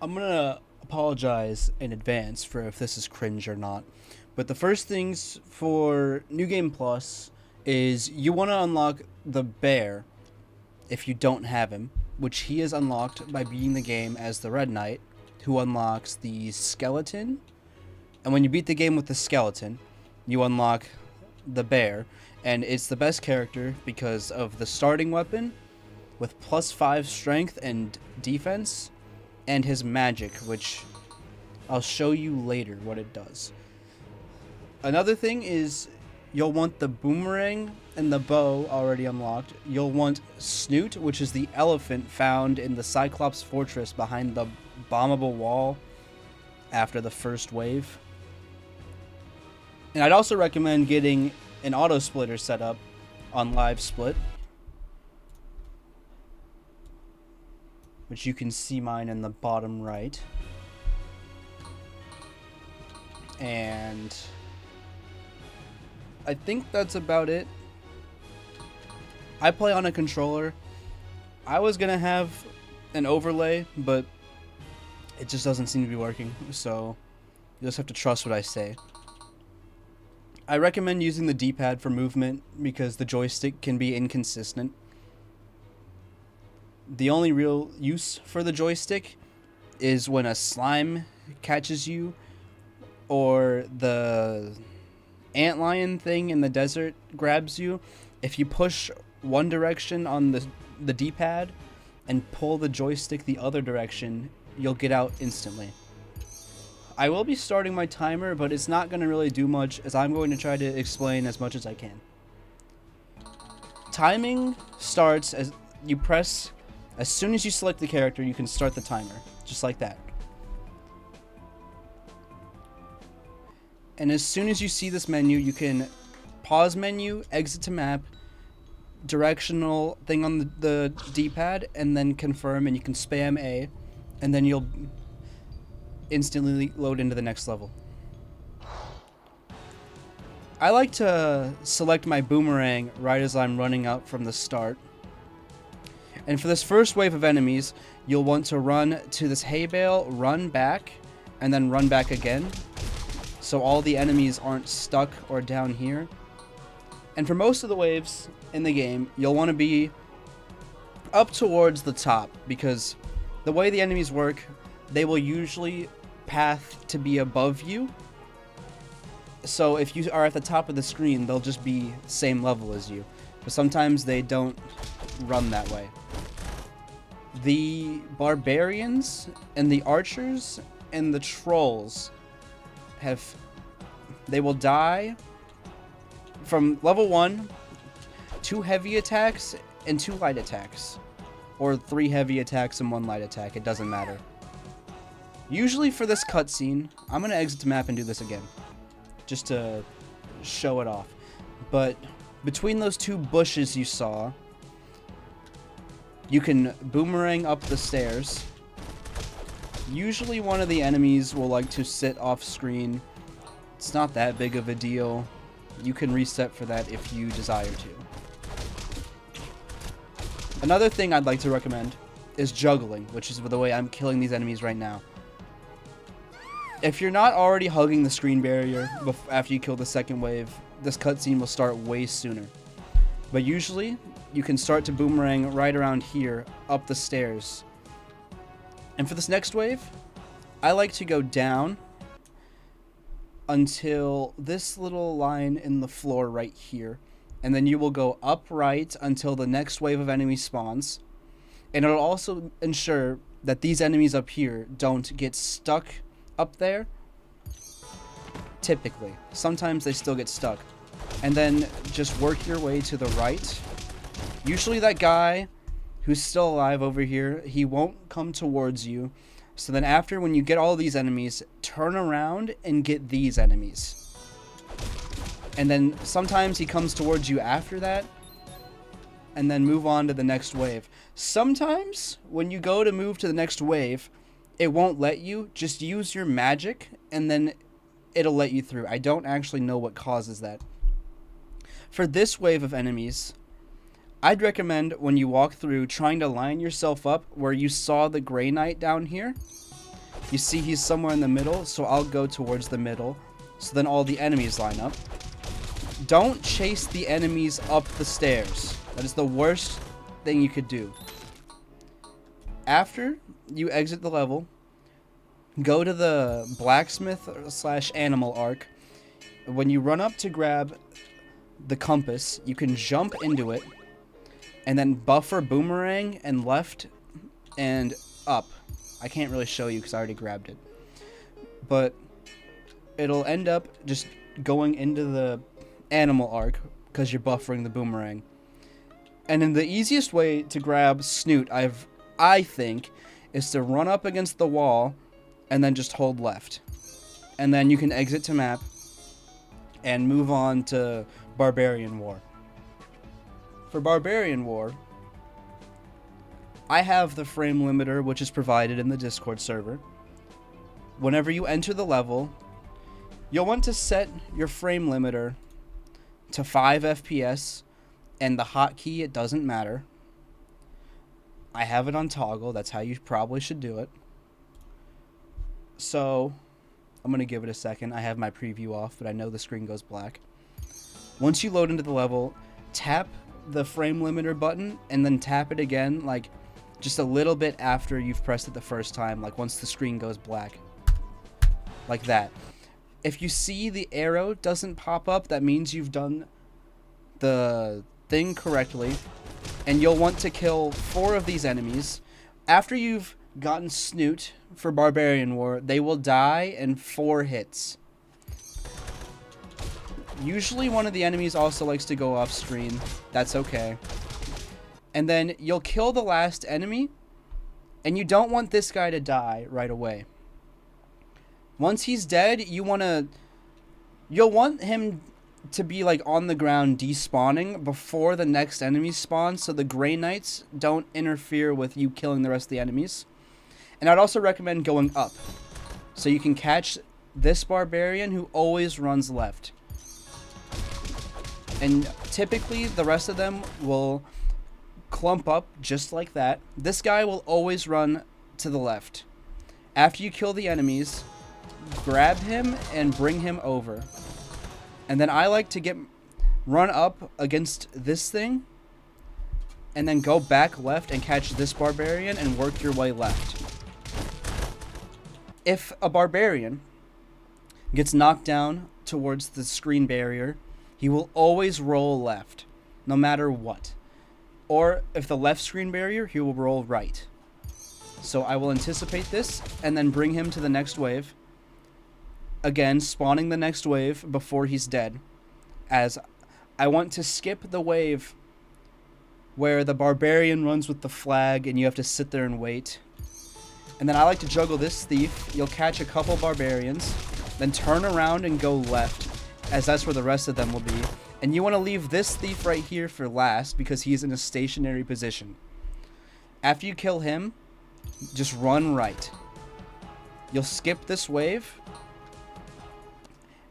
I'm gonna apologize in advance for if this is cringe or not. But the first things for New Game Plus is you want to unlock the bear if you don't have him, which he is unlocked by beating the game as the Red Knight, who unlocks the skeleton. And when you beat the game with the skeleton, you unlock the bear, and it's the best character because of the starting weapon with +5 strength and defense, and his magic, which I'll show you later what it does. Another thing is you'll want the boomerang and the bow already unlocked. You'll want Snoot, which is the elephant found in the Cyclops fortress behind the bombable wall after the first wave. And I'd also recommend getting an auto splitter set up on Live Split, which you can see mine in the bottom right. And I think that's about it. I play on a controller. I was gonna have an overlay, but it just doesn't seem to be working, so you just have to trust what I say. I recommend using the D-pad for movement because the joystick can be inconsistent. The only real use for the joystick is when a slime catches you, or the antlion thing in the desert grabs you. If you push one direction on the D-pad and pull the joystick the other direction, you'll get out instantly. I will be starting my timer, but it's not going to really do much, as I'm going to try to explain as much as I can. Timing starts as you press. As soon as you select the character, you can start the timer, just like that. And as soon as you see this menu, you can pause menu, exit to map, directional thing on the D-pad, and then confirm, and you can spam A, and then you'll instantly load into the next level. I like to select my boomerang right as I'm running out from the start. And for this first wave of enemies, you'll want to run to this hay bale, run back, and then run back again, so all the enemies aren't stuck or down here. And for most of the waves in the game, you'll want to be up towards the top, because the way the enemies work, they will usually path to be above you. So if you are at the top of the screen, they'll just be same level as you. But sometimes they don't run that way. The barbarians and the archers and the trolls they will die from level 1, 2 heavy attacks and 2 light attacks, or 3 heavy attacks and 1 light attack. It doesn't matter. Usually for this cutscene, I'm gonna exit the map and do this again, just to show it off. But between those 2 bushes you saw, you can boomerang up the stairs. Usually one of the enemies will like to sit off screen. It's not that big of a deal. You can reset for that if you desire to. Another thing I'd like to recommend is juggling, which is the way I'm killing these enemies right now. If you're not already hugging the screen barrier after you kill the second wave, this cutscene will start way sooner. But usually, you can start to boomerang right around here, up the stairs. And for this next wave, I like to go down until this little line in the floor right here. And then you will go upright until the next wave of enemies spawns. And it'll also ensure that these enemies up here don't get stuck up there. Typically. Sometimes they still get stuck. And then just work your way to the right. Usually that guy who's still alive over here, he won't come towards you. So then after, when you get all these enemies, turn around and get these enemies. And then sometimes he comes towards you after that, and then move on to the next wave. Sometimes when you go to move to the next wave, it won't let you. Just use your magic, and then it'll let you through. I don't actually know what causes that. For this wave of enemies, I'd recommend when you walk through trying to line yourself up where you saw the Grey Knight down here. You see he's somewhere in the middle, so I'll go towards the middle. So then all the enemies line up. Don't chase the enemies up the stairs. That is the worst thing you could do. After you exit the level, go to the blacksmith/animal arc. When you run up to grab the compass, you can jump into it and then buffer boomerang and left and up. I can't really show you because I already grabbed it. But it'll end up just going into the animal arc because you're buffering the boomerang. And then the easiest way to grab Snoot, I think, is to run up against the wall and then just hold left. And then you can exit to map and move on to Barbarian War. For Barbarian War, I have the frame limiter, which is provided in the Discord server. Whenever you enter the level, you'll want to set your frame limiter to 5 FPS, and the hotkey, it doesn't matter. I have it on toggle, that's how you probably should do it. So, I'm going to give it a second. I have my preview off, but I know the screen goes black. Once you load into the level, tap the frame limiter button, and then tap it again, like, just a little bit after you've pressed it the first time, like once the screen goes black. Like that. If you see the arrow doesn't pop up, that means you've done the thing correctly, and you'll want to kill 4 of these enemies. After you've gotten Snoot for Barbarian War, they will die in 4 hits. Usually one of the enemies also likes to go off screen. That's okay. And then you'll kill the last enemy, and you don't want this guy to die right away. Once he's dead, you'll want him to be like on the ground despawning before the next enemy spawns, so the Grey Knights don't interfere with you killing the rest of the enemies. And I'd also recommend going up, so you can catch this barbarian who always runs left. And typically the rest of them will clump up just like that. This guy will always run to the left. After you kill the enemies, grab him and bring him over. And then I like to run up against this thing and then go back left and catch this barbarian and work your way left. If a barbarian gets knocked down towards the screen barrier, he will always roll left, no matter what. Or if the left screen barrier, he will roll right. So I will anticipate this and then bring him to the next wave. Again, spawning the next wave before he's dead. As I want to skip the wave where the barbarian runs with the flag and you have to sit there and wait. And then I like to juggle this thief. You'll catch a couple barbarians, then turn around and go left, as that's where the rest of them will be. And you want to leave this thief right here for last because he's in a stationary position. After you kill him, just run right. You'll skip this wave.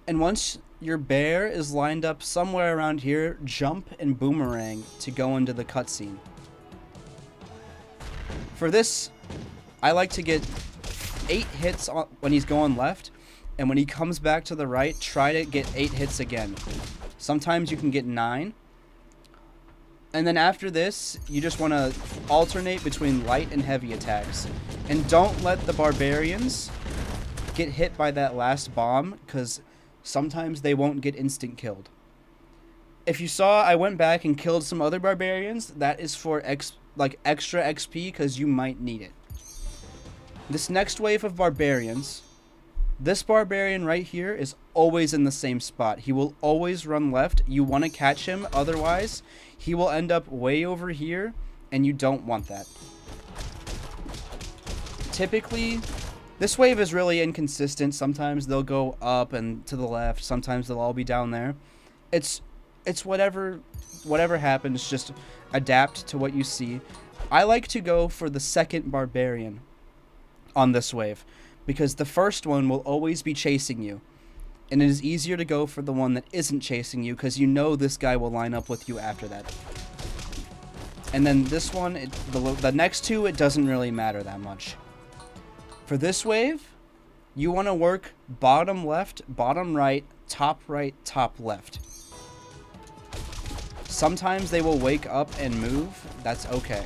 And once your bear is lined up somewhere around here, jump and boomerang to go into the cutscene. For this, I like to get 8 hits when he's going left. And when he comes back to the right, try to get 8 hits again. Sometimes you can get 9. And then after this, you just want to alternate between light and heavy attacks. And don't let the barbarians get hit by that last bomb, because sometimes they won't get instant killed. If you saw, I went back and killed some other barbarians. That is for extra XP, because you might need it. This next wave of barbarians, this barbarian right here is always in the same spot. He will always run left. You want to catch him, otherwise he will end up way over here, and you don't want that. Typically, this wave is really inconsistent. Sometimes they'll go up and to the left. Sometimes they'll all be down there. It's whatever happens, just adapt to what you see. I like to go for the second barbarian on this wave, because the first one will always be chasing you. And it is easier to go for the one that isn't chasing you, because you know this guy will line up with you after that. And then this one, the next two, it doesn't really matter that much. For this wave, you want to work bottom left, bottom right, top left. Sometimes they will wake up and move. That's okay.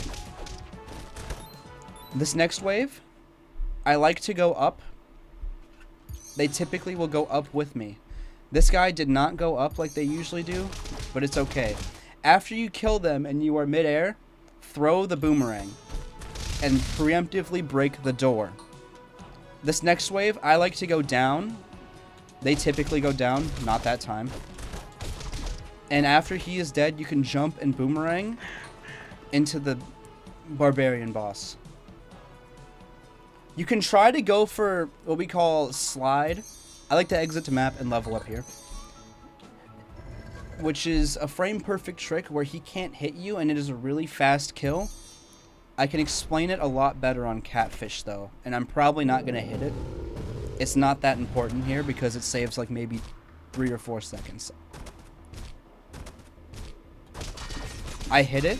This next wave, I like to go up. They typically will go up with me. This guy did not go up like they usually do, but it's okay. After you kill them and you are midair, throw the boomerang and preemptively break the door. This next wave, I like to go down. They typically go down, not that time. And after he is dead, you can jump and boomerang into the barbarian boss. You can try to go for what we call slide. I like to exit to map and level up here, which is a frame perfect trick where he can't hit you and it is a really fast kill. I can explain it a lot better on Catfish though, and I'm probably not going to hit it. It's not that important here because it saves like maybe 3 or 4 seconds. I hit it.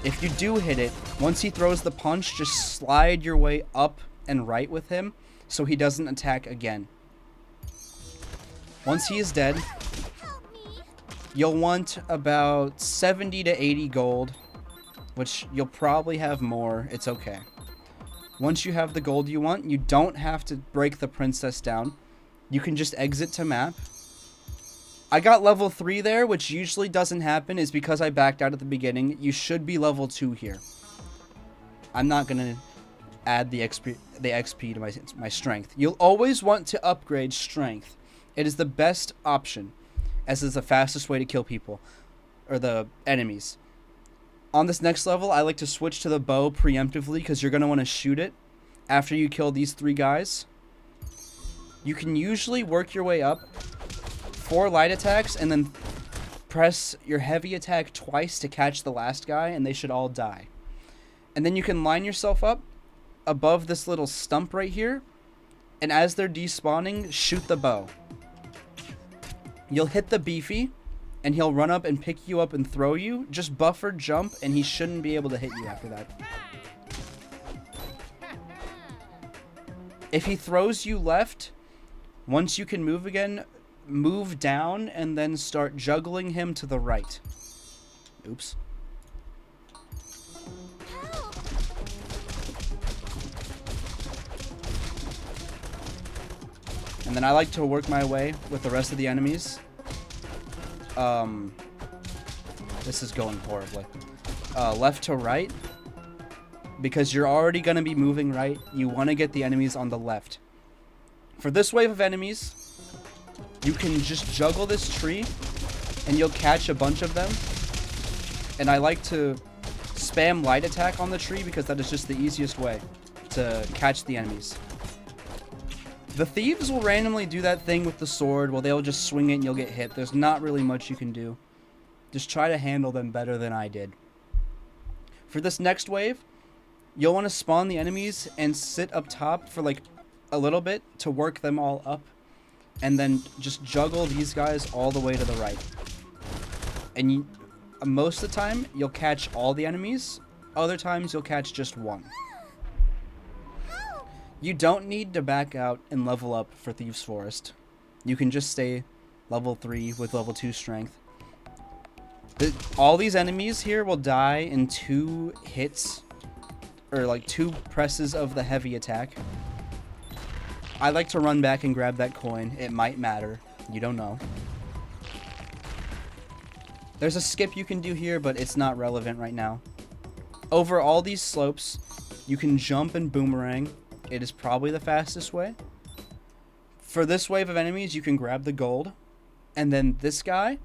If you do hit it, once he throws the punch, just slide your way up and right with him so he doesn't attack again. Once he is dead, you'll want about 70 to 80 gold, which you'll probably have more. It's okay. Once you have the gold you want, you don't have to break the princess down. You can just exit to map. I got level 3 there, which usually doesn't happen, is because I backed out at the beginning. You should be level 2 here. I'm not going to add the XP to my strength. You'll always want to upgrade strength. It is the best option, as is the fastest way to kill people, or the enemies. On this next level, I like to switch to the bow preemptively because you're going to want to shoot it after you kill these 3 guys. You can usually work your way up 4 light attacks and then press your heavy attack twice to catch the last guy, and they should all die. And then you can line yourself up above this little stump right here, and as they're despawning, shoot the bow. You'll hit the beefy, and he'll run up and pick you up and throw you. Just buffer jump, and he shouldn't be able to hit you after that. If he throws you left, once you can move again, move down and then start juggling him to the right. Oops. And then I like to work my way with the rest of the enemies. This is going horribly. Left to right. Because you're already going to be moving right. You want to get the enemies on the left. For this wave of enemies, you can just juggle this tree and you'll catch a bunch of them. And I like to spam light attack on the tree because that is just the easiest way to catch the enemies. The thieves will randomly do that thing with the sword while they'll just swing it and you'll get hit. There's not really much you can do. Just try to handle them better than I did. For this next wave, you'll want to spawn the enemies and sit up top for like a little bit to work them all up. And then just juggle these guys all the way to the right. And most of the time, you'll catch all the enemies. Other times, you'll catch just one. You don't need to back out and level up for Thieves Forest. You can just stay level 3 with level 2 strength. All these enemies here will die in 2 hits, or like 2 presses of the heavy attack. I like to run back and grab that coin. It might matter. You don't know. There's a skip you can do here, but it's not relevant right now. Over all these slopes, you can jump and boomerang. It is probably the fastest way. For this wave of enemies, you can grab the gold. And then this guy,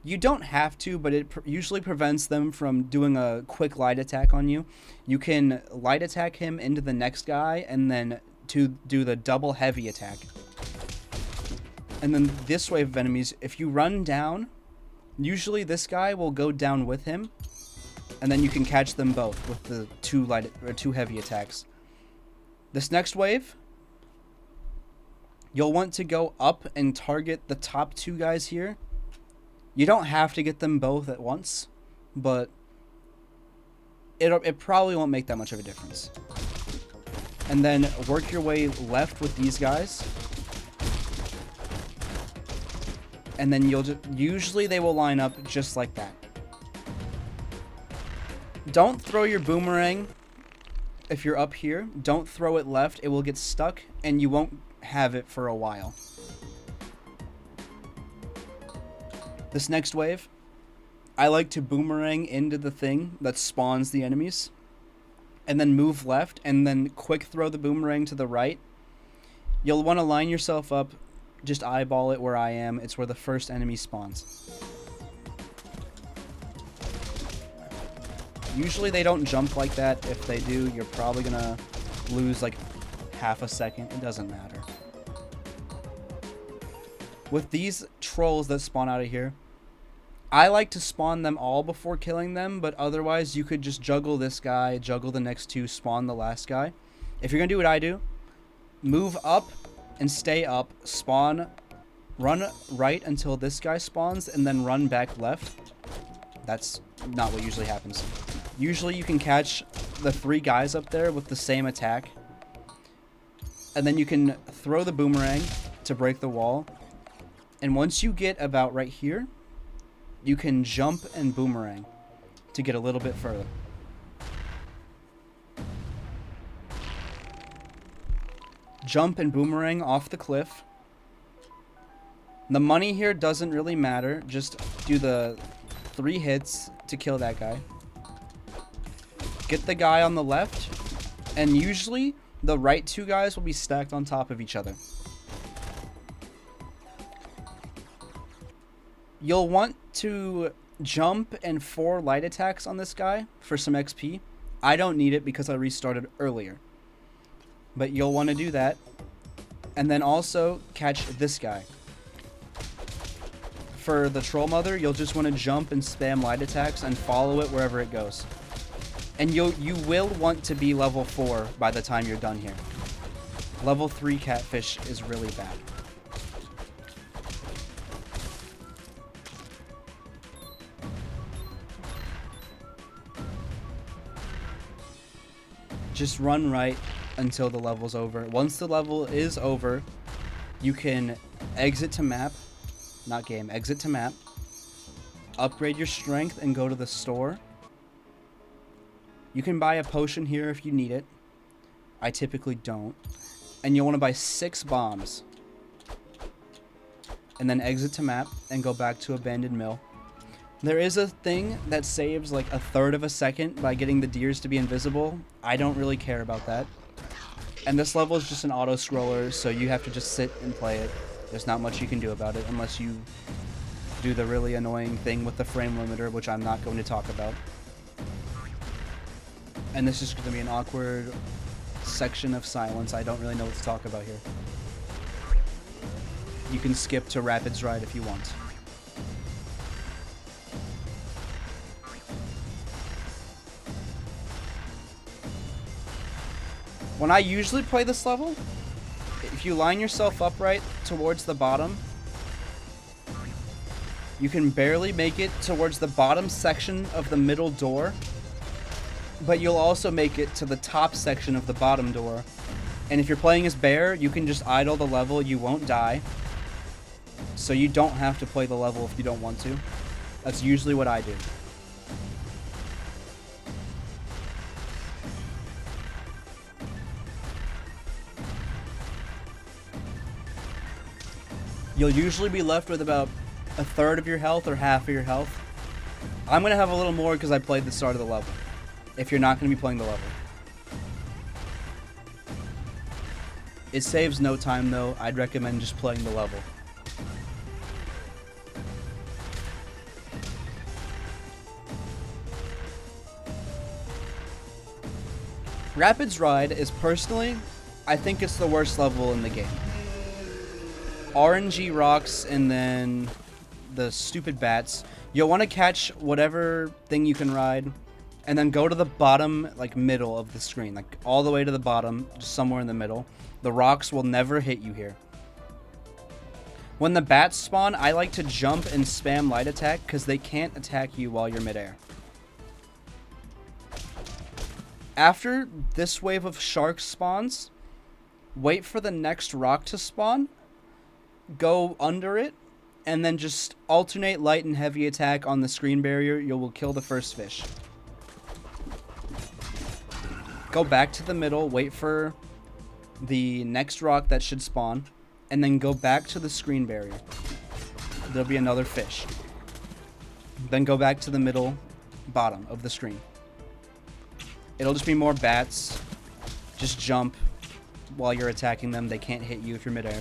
you don't have to, but it usually prevents them from doing a quick light attack on you. You can light attack him into the next guy and then to do the double heavy attack. And then this wave of enemies, if you run down, usually this guy will go down with him. And then you can catch them both with the 2 heavy attacks. This next wave, you'll want to go up and target the top 2 guys here. You don't have to get them both at once, but it probably won't make that much of a difference. And then work your way left with these guys. And then you'll usually they will line up just like that. Don't throw your boomerang if you're up here. Don't throw it left. It will get stuck and you won't have it for a while. This next wave, I like to boomerang into the thing that spawns the enemies. And then move left and then quick throw the boomerang to the right. You'll want to line yourself up. Just eyeball it where I am. It's where the first enemy spawns. Usually they don't jump like that. If they do, you're probably going to lose like half a second. It doesn't matter. With these trolls that spawn out of here, I like to spawn them all before killing them, but otherwise you could just juggle this guy, juggle the next two, spawn the last guy. If you're going to do what I do, move up and stay up, spawn, run right until this guy spawns, and then run back left. That's not what usually happens. Usually you can catch the 3 guys up there with the same attack. And then you can throw the boomerang to break the wall. And once you get about right here, you can jump and boomerang to get a little bit further. Jump and boomerang off the cliff. The money here doesn't really matter. Just do the 3 hits to kill that guy. Get the guy on the left. And usually the right 2 guys will be stacked on top of each other. You'll want to jump and 4 light attacks on this guy for some XP. I don't need it because I restarted earlier. But you'll want to do that. And then also catch this guy. For the troll mother, you'll just want to jump and spam light attacks and follow it wherever it goes. And you will want to be level 4 by the time you're done here. Level 3 catfish is really bad. Just run right until the level's over. Once the level is over, you can exit to map. Not game, exit to map. Upgrade your strength and go to the store. You can buy a potion here if you need it. I typically don't. And you'll want to buy 6 bombs. And then exit to map and go back to Abandoned Mill. There is a thing that saves like 1/3 of a second by getting the deers to be invisible. I don't really care about that. And this level is just an auto-scroller, so you have to just sit and play it. There's not much you can do about it unless you do the really annoying thing with the frame limiter, which I'm not going to talk about. And this is going to be an awkward section of silence. I don't really know what to talk about here. You can skip to Rapids Ride if you want. When I usually play this level, if you line yourself upright towards the bottom, you can barely make it towards the bottom section of the middle door, but you'll also make it to the top section of the bottom door. And if you're playing as Bear, you can just idle the level, you won't die. So you don't have to play the level if you don't want to. That's usually what I do. You'll usually be left with about 1/3 of your health or half of your health. I'm going to have a little more because I played the start of the level, if you're not going to be playing the level. It saves no time though. I'd recommend just playing the level. Rapids Ride is personally, I think it's the worst level in the game. RNG rocks and then the stupid bats. You'll want to catch whatever thing you can ride and then go to the bottom, like middle of the screen, like all the way to the bottom, just somewhere in the middle. The rocks will never hit you here. When the bats spawn, I like to jump and spam light attack because they can't attack you while you're midair. After this wave of sharks spawns, wait for the next rock to spawn, go under it, and then just alternate light and heavy attack on the screen barrier. You will kill the first fish. Go back to the middle, wait for the next rock that should spawn, and then go back to the screen barrier. There'll be another fish. Then go back to the middle bottom of the screen. It'll just be more bats. Just jump while you're attacking them. They can't hit you if you're midair.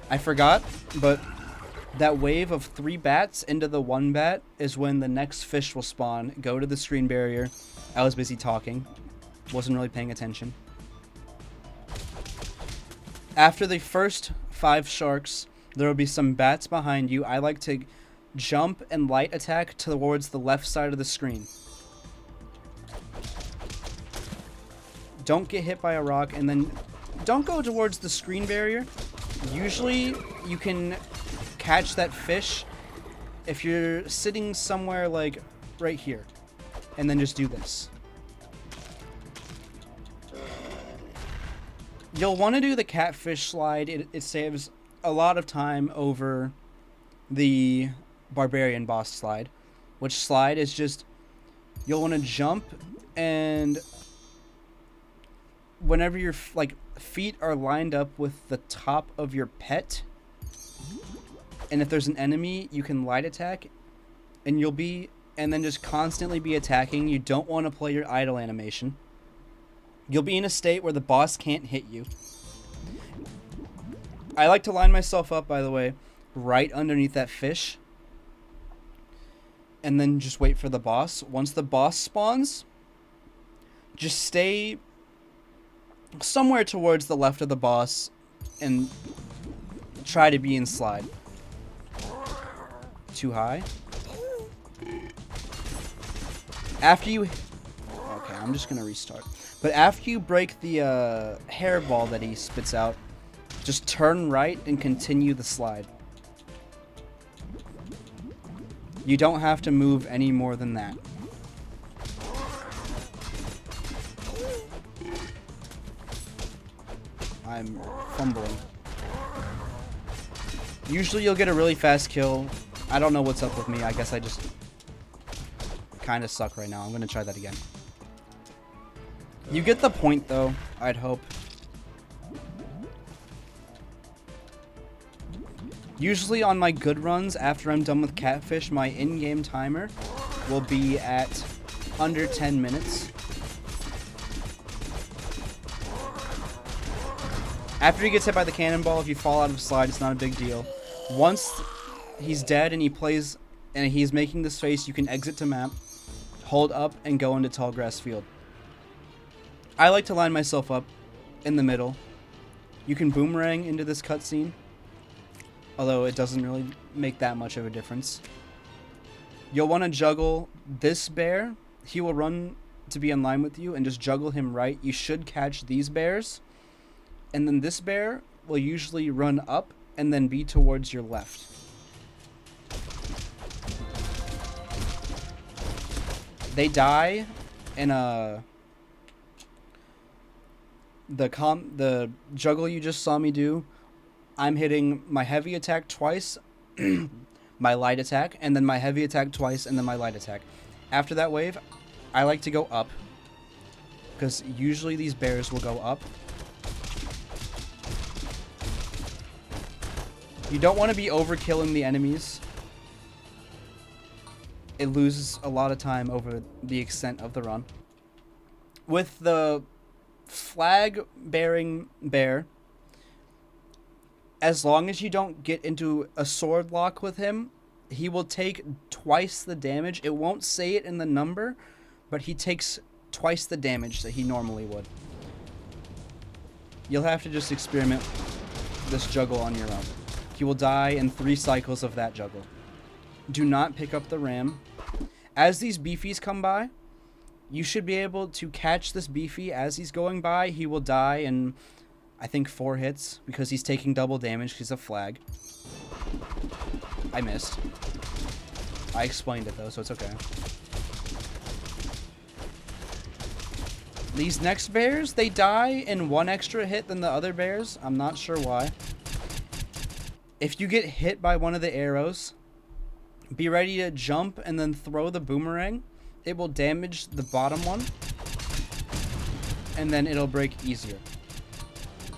I forgot, but that wave of 3 bats into the 1 bat is when the next fish will spawn. Go to the screen barrier. I was busy talking. Wasn't really paying attention. After the first 5 sharks, there will be some bats behind you. I like to jump and light attack towards the left side of the screen. Don't get hit by a rock, and then don't go towards the screen barrier. Usually you can catch that fish if you're sitting somewhere like right here, and then just do this. You'll want to do the catfish slide. It saves a lot of time over the barbarian boss slide, which slide is just, you'll want to jump, and whenever your like feet are lined up with the top of your pet, and if there's an enemy, you can light attack, and then just constantly be attacking. You don't want to play your idle animation. You'll be in a state where the boss can't hit you. I like to line myself up, by the way, right underneath that fish, and then just wait for the boss. Once the boss spawns, just stay somewhere towards the left of the boss and try to be in slide. Too high. After you... Okay, I'm just gonna restart. But after you break the hairball that he spits out, just turn right and continue the slide. You don't have to move any more than that. I'm fumbling. Usually you'll get a really fast kill. I don't know what's up with me. I guess I just kind of suck right now. I'm going to try that again. You get the point, though, I'd hope. Usually on my good runs, after I'm done with catfish, my in-game timer will be at under 10 minutes. After he gets hit by the cannonball, if you fall out of slide, it's not a big deal. Once he's dead and he plays and he's making this face, you can exit to map, hold up, and go into tall grass field. I like to line myself up in the middle. You can boomerang into this cutscene, although it doesn't really make that much of a difference. You'll want to juggle this bear. He will run to be in line with you, and just juggle him right. You should catch these bears. And then this bear will usually run up and then be towards your left. They die in the juggle you just saw me do. I'm hitting my heavy attack twice, my light attack, and then my heavy attack twice, and then my light attack. After that wave, I like to go up, because usually these bears will go up. You don't want to be overkilling the enemies. It loses a lot of time over the extent of the run. With the flag-bearing bear, as long as you don't get into a sword lock with him, he will take twice the damage. It won't say it in the number, but he takes twice the damage that he normally would. You'll have to just experiment this juggle on your own. He will die in 3 cycles of that juggle. Do not pick up the ram. As these beefies come by, you should be able to catch this beefy as he's going by. He will die in, I think, 4 hits because he's taking double damage because he's a flag. I missed. I explained it though, so it's okay. These next bears, they die in 1 extra hit than the other bears. I'm not sure why. If you get hit by one of the arrows, be ready to jump and then throw the boomerang. It will damage the bottom one, and then it'll break easier.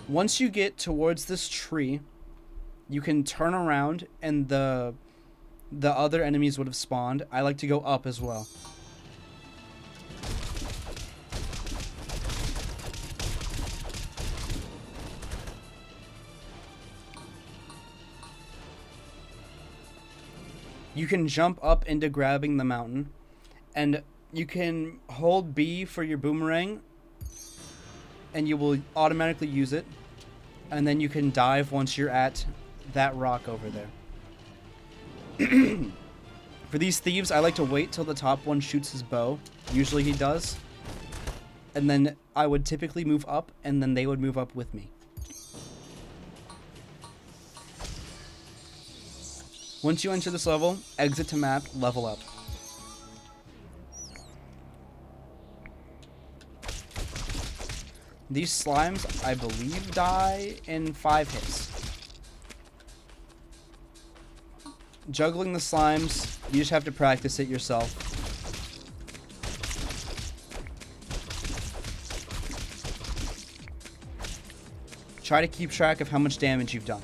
Once you get towards this tree, you can turn around and the other enemies would have spawned. I like to go up as well. You can jump up into grabbing the mountain, and you can hold B for your boomerang, and you will automatically use it, and then you can dive once you're at that rock over there. For these thieves, I like to wait till the top one shoots his bow. Usually he does. And then I would typically move up, and then they would move up with me. Once you enter this level, exit to map, level up. These slimes, I believe, die in 5 hits. Juggling the slimes, you just have to practice it yourself. Try to keep track of how much damage you've done.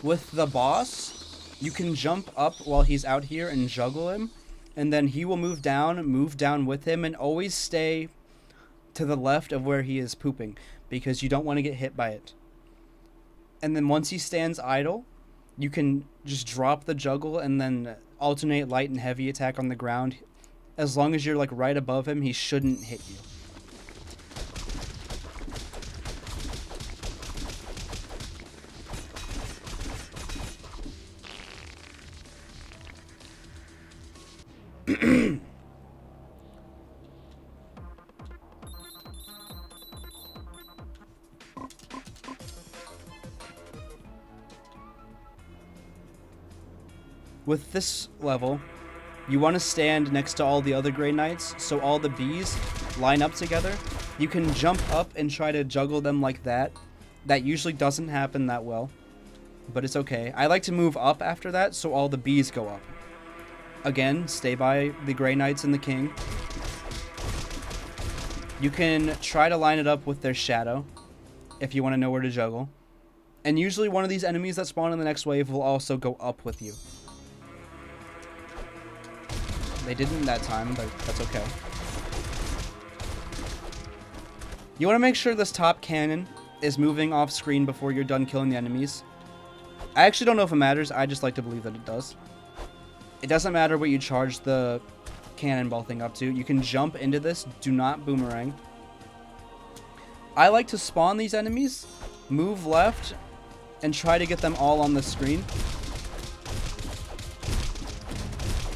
With the boss, you can jump up while he's out here and juggle him, and then he will move down with him, and always stay to the left of where he is pooping, because you don't want to get hit by it. And then once he stands idle, you can just drop the juggle and then alternate light and heavy attack on the ground. As long as you're like right above him, he shouldn't hit you. With this level, you want to stand next to all the other Grey Knights, so all the bees line up together. You can jump up and try to juggle them like that. That usually doesn't happen that well, but it's okay. I like to move up after that, so all the bees go up. Again, stay by the Grey Knights and the King. You can try to line it up with their shadow, if you want to know where to juggle. And usually one of these enemies that spawn in the next wave will also go up with you. They didn't that time, but that's okay. You want to make sure this top cannon is moving off screen before you're done killing the enemies. I actually don't know if it matters, I just like to believe that it does. It doesn't matter what you charge the cannonball thing up to. You can jump into this, do not boomerang. I like to spawn these enemies, move left, and try to get them all on the screen.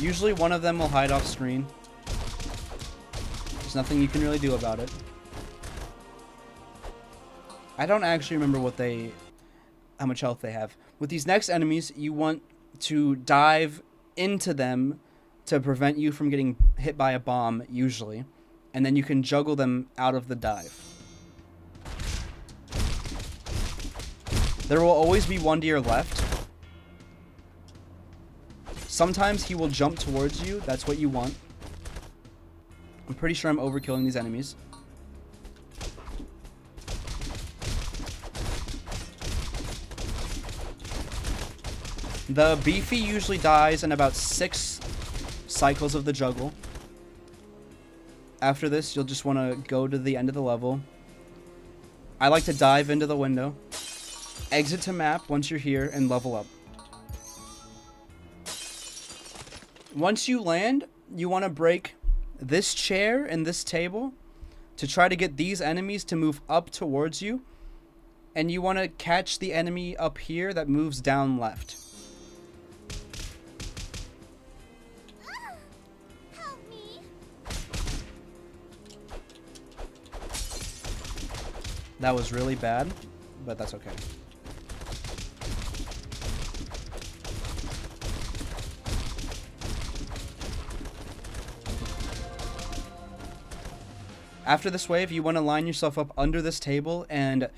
Usually one of them will hide off screen. There's nothing you can really do about it. I don't actually remember how much health they have. With these next enemies, you want to dive into them to prevent you from getting hit by a bomb, usually. And then you can juggle them out of the dive. There will always be one to your left. Sometimes he will jump towards you. That's what you want. I'm pretty sure I'm overkilling these enemies. The beefy usually dies in about 6 cycles of the juggle. After this, you'll just want to go to the end of the level. I like to dive into the window. Exit to map once you're here and level up. Once you land, you want to break this chair and this table to try to get these enemies to move up towards you. And you want to catch the enemy up here that moves down left. Help me. That was really bad, but that's okay. After this wave, you want to line yourself up under this table, and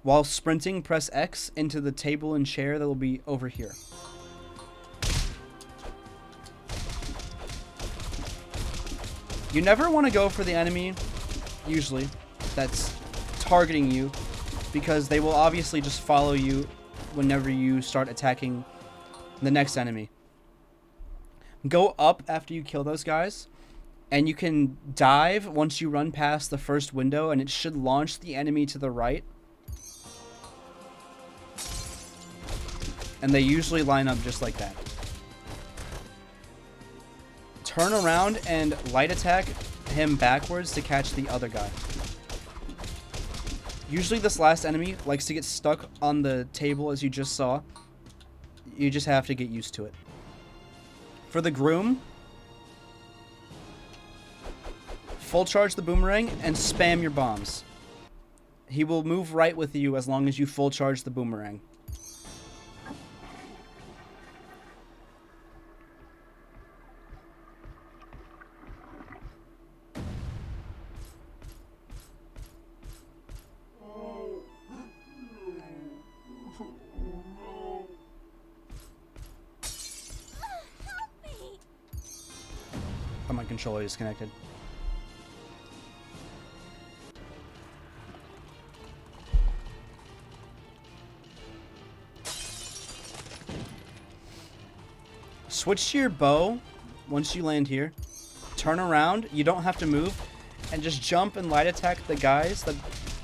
while sprinting, press X into the table and chair that will be over here. You never want to go for the enemy, usually, that's targeting you, because they will obviously just follow you whenever you start attacking the next enemy. Go up after you kill those guys, and you can dive once you run past the first window, and it should launch the enemy to the right. And they usually line up just like that. Turn around and light attack him backwards to catch the other guy. Usually this last enemy likes to get stuck on the table, as you just saw. You just have to get used to it. For the groom, full charge the boomerang and spam your bombs. He will move right with you as long as you full charge the boomerang. Oh, my controller disconnected. Switch to your bow once you land here. Turn around. You don't have to move. And just jump and light attack the guys that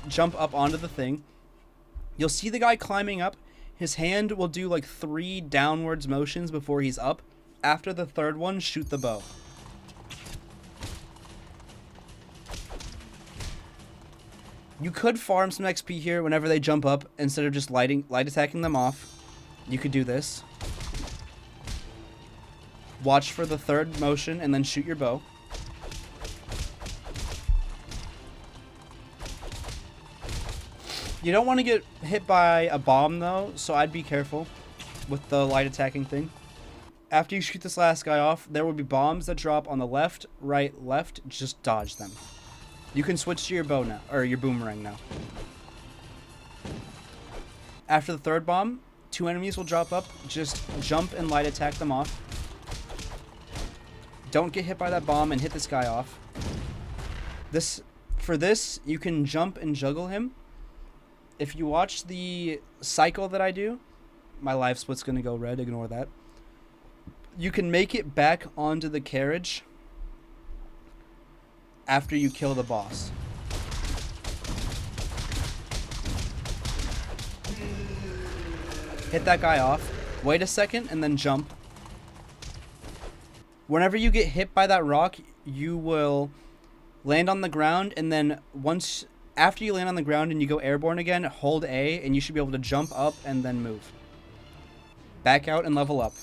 jump up onto the thing. You'll see the guy climbing up. His hand will do like 3 downwards motions before he's up. After the third one, shoot the bow. You could farm some XP here whenever they jump up instead of just light attacking them off. You could do this. Watch for the third motion and then shoot your bow. You don't want to get hit by a bomb though, so I'd be careful with the light attacking thing. After you shoot this last guy off, there will be bombs that drop on the left, right, left. Just dodge them. You can switch to your bow now, or your boomerang now. After the third bomb, 2 enemies will drop up. Just jump and light attack them off. Don't get hit by that bomb and hit this guy off. For this, you can jump and juggle him. If you watch the cycle that I do, my live split's gonna go red, ignore that. You can make it back onto the carriage after you kill the boss. Hit that guy off, wait a second, and then jump. Whenever you get hit by that rock, you will land on the ground, and then after you land on the ground and you go airborne again, hold A, and you should be able to jump up and then move. Back out and level up.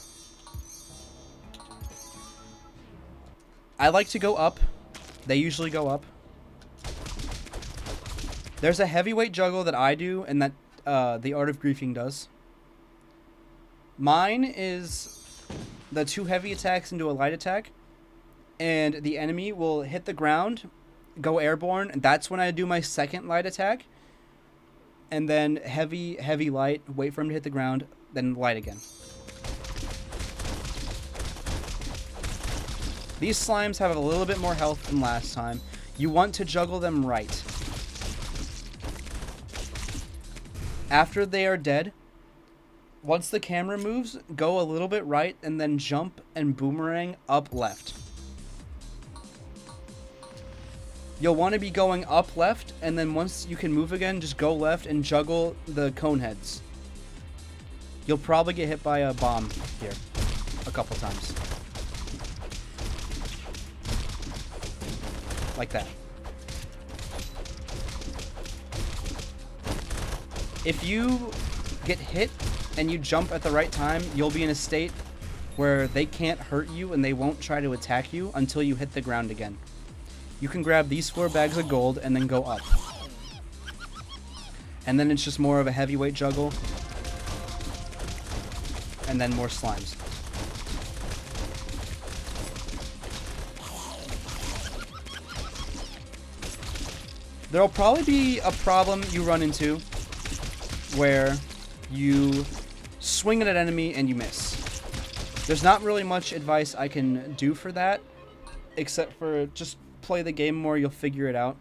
I like to go up. They usually go up. There's a heavyweight juggle that I do and that the Art of Griefing does. Mine is the 2 heavy attacks into a light attack, and the enemy will hit the ground, go airborne, and that's when I do my second light attack, and then heavy, heavy light, wait for him to hit the ground, then light again. These slimes have a little bit more health than last time. You want to juggle them right. After they are dead, once the camera moves, go a little bit right and then jump and boomerang up left. You'll want to be going up left, and then once you can move again, just go left and juggle the cone heads. You'll probably get hit by a bomb here a couple times. Like that. If you get hit and you jump at the right time, you'll be in a state where they can't hurt you and they won't try to attack you until you hit the ground again. You can grab these 4 bags of gold and then go up. And then it's just more of a heavyweight juggle. And then more slimes. There'll probably be a problem you run into where you swing at an enemy and you miss. There's not really much advice I can do for that, except for just play the game more, you'll figure it out.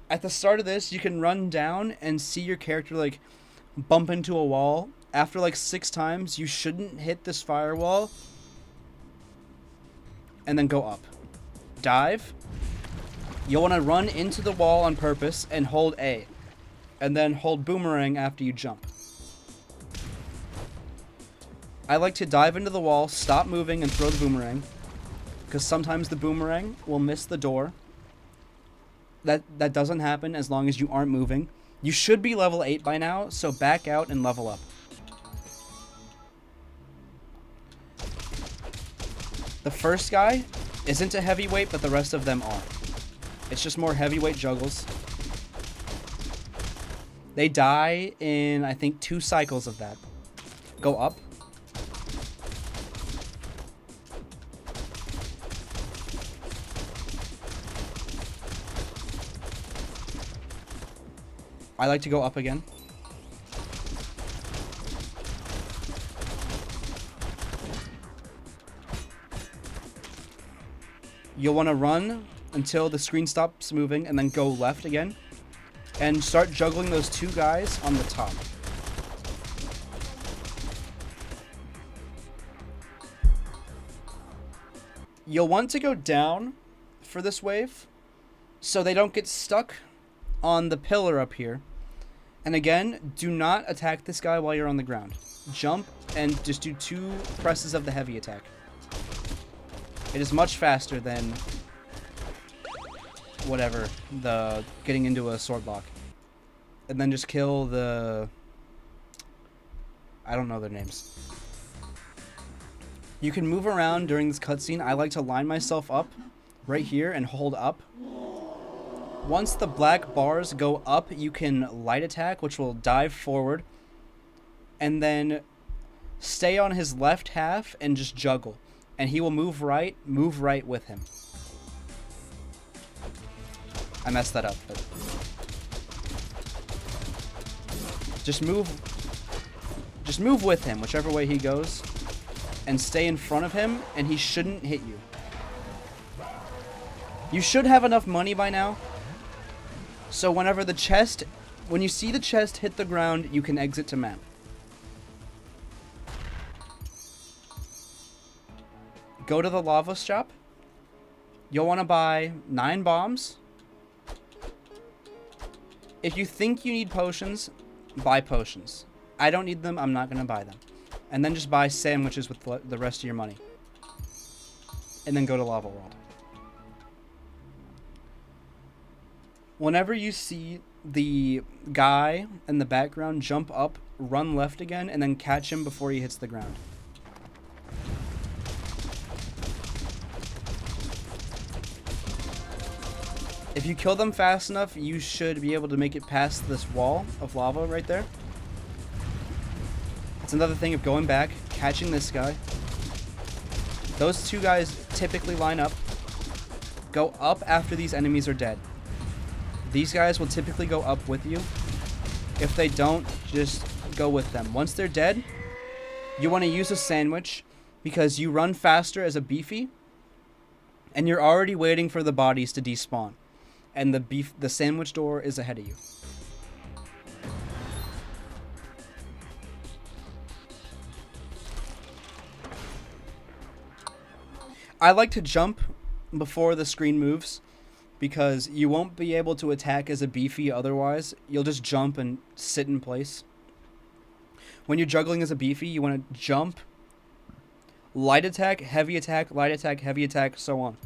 At the start of this, you can run down and see your character like bump into a wall. After like 6 times, you shouldn't hit this firewall. And then go up. Dive. You'll want to run into the wall on purpose and hold A. And then hold boomerang after you jump. I like to dive into the wall, stop moving, and throw the boomerang. Because sometimes the boomerang will miss the door. That doesn't happen as long as you aren't moving. You should be level 8 by now, so back out and level up. The first guy isn't a heavyweight, but the rest of them are. It's just more heavyweight juggles. They die in, I think, 2 cycles of that. Go up. I like to go up again. You'll want to run until the screen stops moving and then go left again. And start juggling those 2 guys on the top. You'll want to go down for this wave so they don't get stuck on the pillar up here. And again, do not attack this guy while you're on the ground. Jump and just do 2 presses of the heavy attack. It is much faster than whatever, the getting into a sword lock. And then just kill the... I don't know their names. You can move around during this cutscene. I like to line myself up right here and hold up. Once the black bars go up, you can light attack, which will dive forward. And then stay on his left half and just juggle. And he will move right with him. I messed that up, but... Just move with him, whichever way he goes. And stay in front of him, and he shouldn't hit you. You should have enough money by now. So when you see the chest hit the ground, you can exit to map. Go to the lava shop. You'll want to buy 9 bombs. If you think you need potions, buy potions. I don't need them, I'm not going to buy them. And then just buy sandwiches with the rest of your money. And then go to Lava World. Whenever you see the guy in the background jump up, run left again, and then catch him before he hits the ground. If you kill them fast enough, you should be able to make it past this wall of lava right there. It's another thing of going back, catching this guy. Those 2 guys typically line up. Go up after these enemies are dead. These guys will typically go up with you. If they don't, just go with them. Once they're dead, you want to use a sandwich because you run faster as a beefy and you're already waiting for the bodies to despawn. And the sandwich door is ahead of you. I like to jump before the screen moves because you won't be able to attack as a beefy otherwise. You'll just jump and sit in place. When you're juggling as a beefy, you want to jump, light attack, heavy attack, light attack, heavy attack, so on.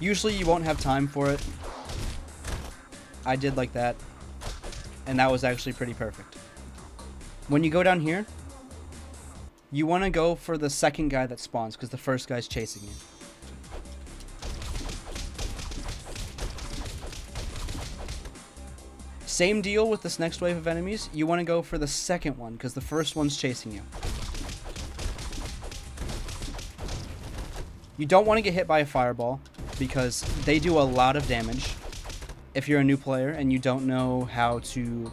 Usually you won't have time for it. I did like that. And that was actually pretty perfect. When you go down here, you want to go for the second guy that spawns because the first guy's chasing you. Same deal with this next wave of enemies. You want to go for the second one because the first one's chasing you. You don't want to get hit by a fireball. because they do a lot of damage. If you're a new player and you don't know how to,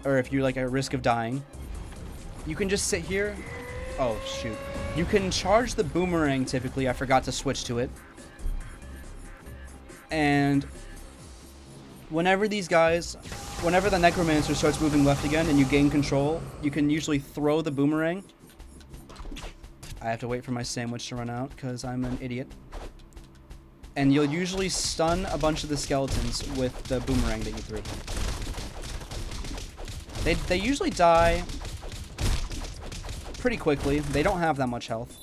or if you're like at risk of dying, you can just sit here. Oh, shoot. You can charge the boomerang typically. I forgot to switch to it. And whenever the necromancer starts moving left again and you gain control, you can usually throw the boomerang. I have to wait for my sandwich to run out because I'm an idiot. And you'll usually stun a bunch of the skeletons with the boomerang that you threw. They usually die pretty quickly. They don't have that much health.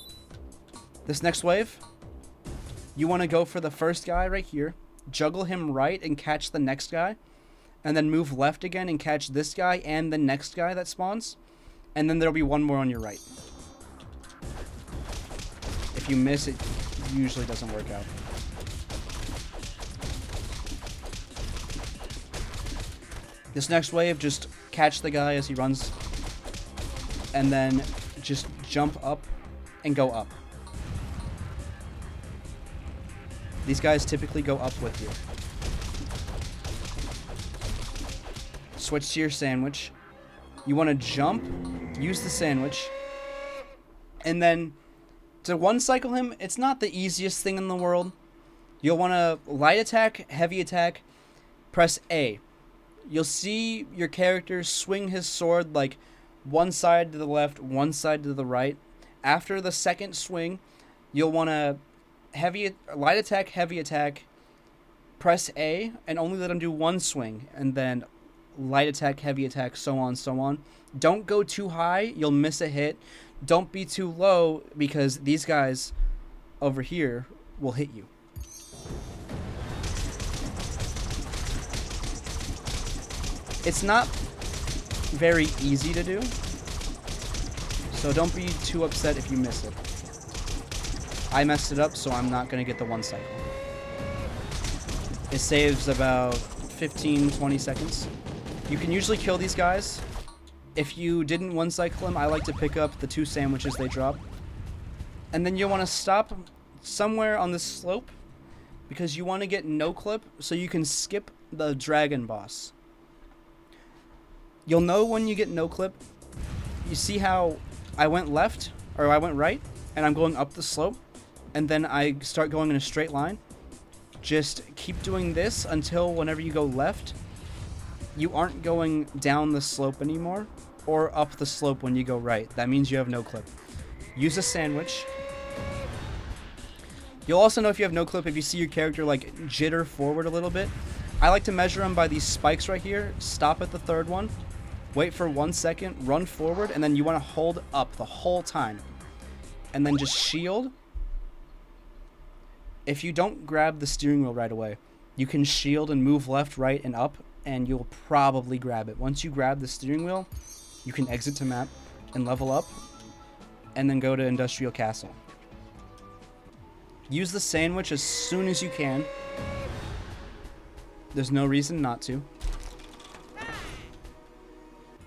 This next wave, you want to go for the first guy right here, juggle him right and catch the next guy, and then move left again and catch this guy and the next guy that spawns, and then there'll be one more on your right. If you miss, it usually doesn't work out. This next wave, just catch the guy as he runs, and then just jump up and go up. These guys typically go up with you. Switch to your sandwich. You want to jump, use the sandwich, and then to one cycle him, it's not the easiest thing in the world. You'll want to light attack, heavy attack, press A. You'll see your character swing his sword like one side to the left, one side to the right. After the second swing, you'll want to light attack, heavy attack, press A, and only let him do one swing, and then light attack, heavy attack, so on, so on. Don't go too high, you'll miss a hit. Don't be too low, because these guys over here will hit you. It's not very easy to do, so don't be too upset if you miss it. I messed it up, so I'm not going to get the one cycle. It saves about 15-20 seconds. You can usually kill these guys. If you didn't one cycle them, I like to pick up the 2 sandwiches they drop. And then you'll want to stop somewhere on this slope, because you want to get no clip so you can skip the dragon boss. You'll know when you get no clip. You see how I went left, or I went right, and I'm going up the slope, and then I start going in a straight line. Just keep doing this until whenever you go left, you aren't going down the slope anymore, or up the slope when you go right. That means you have no clip. Use a sandwich. You'll also know if you have no clip if you see your character like jitter forward a little bit. I like to measure them by these spikes right here. Stop at the third one. Wait for 1 second, run forward, and then you want to hold up the whole time. And then just shield. If you don't grab the steering wheel right away, you can shield and move left, right, and up, and you'll probably grab it. Once you grab the steering wheel, you can exit to map and level up, and then go to Industrial Castle. Use the sandwich as soon as you can. There's no reason not to.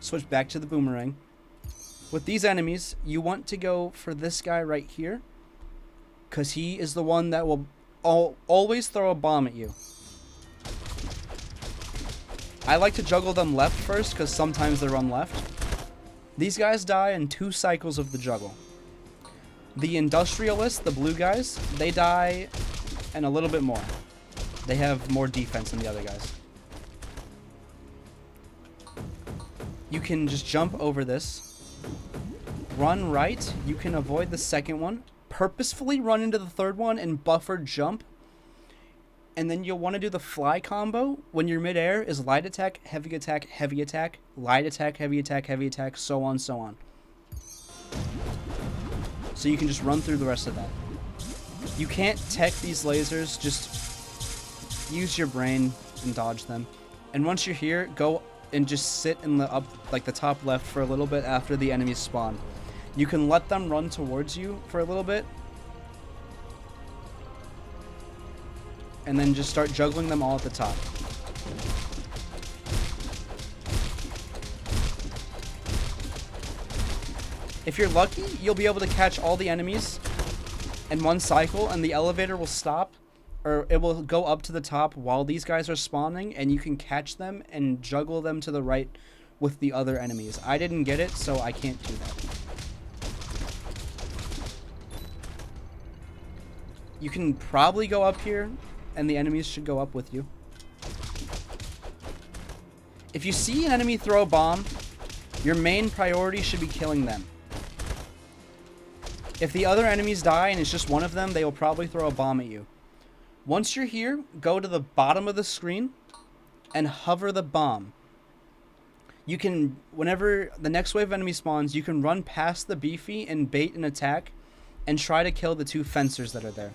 Switch back to the boomerang. With these enemies, you want to go for this guy right here, because he is the one that will always throw a bomb at you. I like to juggle them left first, because sometimes they run left. These guys die in 2 cycles of the juggle. The industrialists, the blue guys, they die in a little bit more. They have more defense than the other guys. You can just jump over this. Run right. You can avoid the second one. Purposefully run into the third one and buffer jump. And then you'll want to do the fly combo when you're midair is light attack, heavy attack, heavy attack, light attack, heavy attack, so on, so on. So you can just run through the rest of that. You can't tech these lasers, just use your brain and dodge them. And once you're here, go and just sit in the the top left for a little bit after the enemies spawn. You can let them run towards you for a little bit, and then just start juggling them all at the top. If you're lucky, you'll be able to catch all the enemies in one cycle, and the elevator will stop, or it will go up to the top while these guys are spawning, and you can catch them and juggle them to the right with the other enemies. I didn't get it, so I can't do that. You can probably go up here, and the enemies should go up with you. If you see an enemy throw a bomb, your main priority should be killing them. If the other enemies die and it's just one of them, they will probably throw a bomb at you. Once you're here, go to the bottom of the screen and hover the bomb. You can, whenever the next wave of enemy spawns, you can run past the beefy and bait an attack and try to kill the two fencers that are there.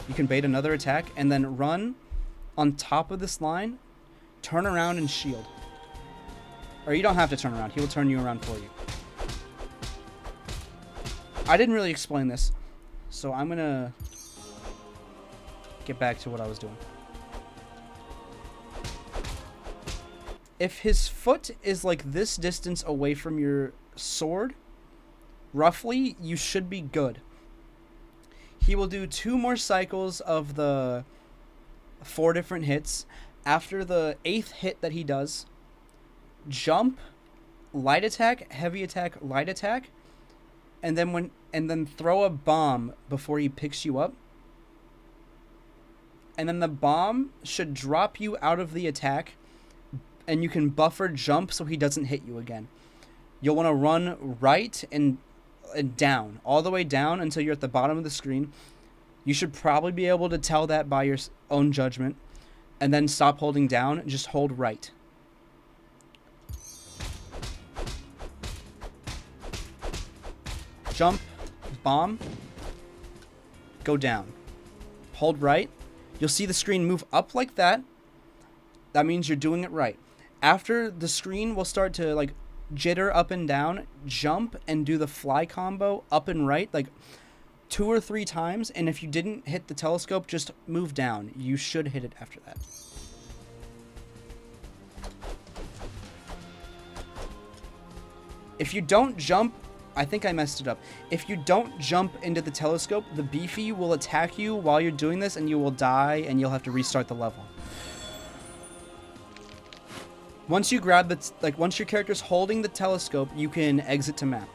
You can bait another attack and then run on top of this line, turn around and shield. Or you don't have to turn around. He will turn you around for you. I didn't really explain this, so I'm going to get back to what I was doing. If his foot is like this distance away from your sword, roughly, you should be good. He will do 2 more cycles of the 4 different hits. After the 8th hit that he does, jump, light attack, heavy attack, light attack, and then throw a bomb before he picks you up. And then the bomb should drop you out of the attack, and you can buffer jump so he doesn't hit you again. You'll want to run right and down, all the way down until you're at the bottom of the screen. You should probably be able to tell that by your own judgment, and then stop holding down and just hold right. Jump, bomb, go down. Hold right. You'll see the screen move up like that. That means you're doing it right. After the screen will start to like jitter up and down, jump and do the fly combo up and right like 2 or 3 times, and if you didn't hit the telescope, just move down. You should hit it after that. If you don't jump, I think I messed it up. If you don't jump into the telescope, the beefy will attack you while you're doing this, and you will die, and you'll have to restart the level. Once you grab the, once your character's holding the telescope, you can exit to map.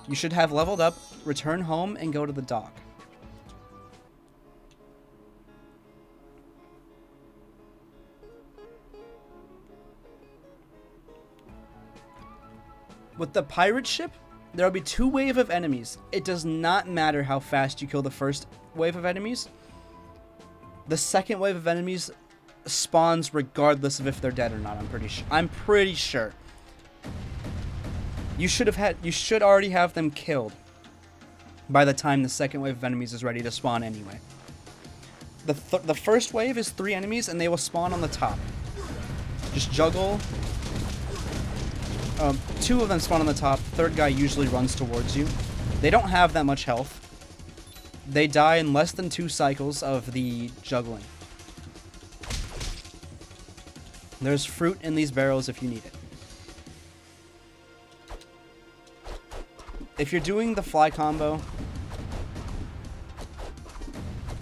You should have leveled up, return home, and go to the dock. With the pirate ship, there will be 2 waves of enemies. It does not matter how fast you kill the first wave of enemies. The second wave of enemies spawns regardless of if they're dead or not. I'm pretty sure. You should already have them killed by the time the second wave of enemies is ready to spawn anyway. The first wave is 3 enemies, and they will spawn on the top. Just juggle. 2 of them spawn on the top. Third guy usually runs towards you. They don't have that much health. They die in less than 2 cycles of the juggling. There's fruit in these barrels if you need it. If you're doing the fly combo,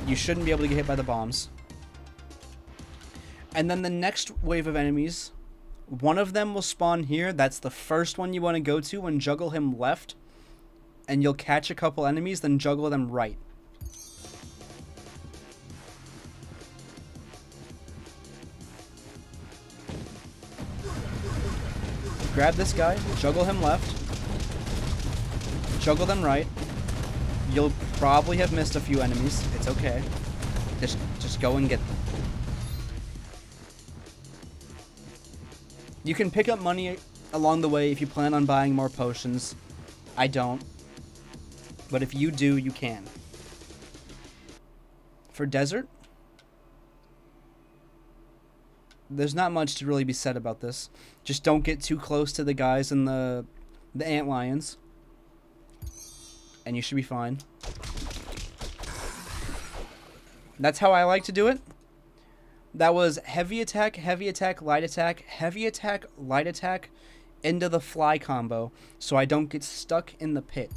you shouldn't be able to get hit by the bombs. And then the next wave of enemies, one of them will spawn here. That's the first one you want to go to, and juggle him left. And you'll catch a couple enemies, then juggle them right. Grab this guy, juggle him left. Juggle them right. You'll probably have missed a few enemies. It's okay. Just go and get them. You can pick up money along the way if you plan on buying more potions. I don't. But if you do, you can. For desert, there's not much to really be said about this. Just don't get too close to the guys in the antlions, and you should be fine. That's how I like to do it. That was heavy attack, light attack, heavy attack, light attack into the fly combo so I don't get stuck in the pit.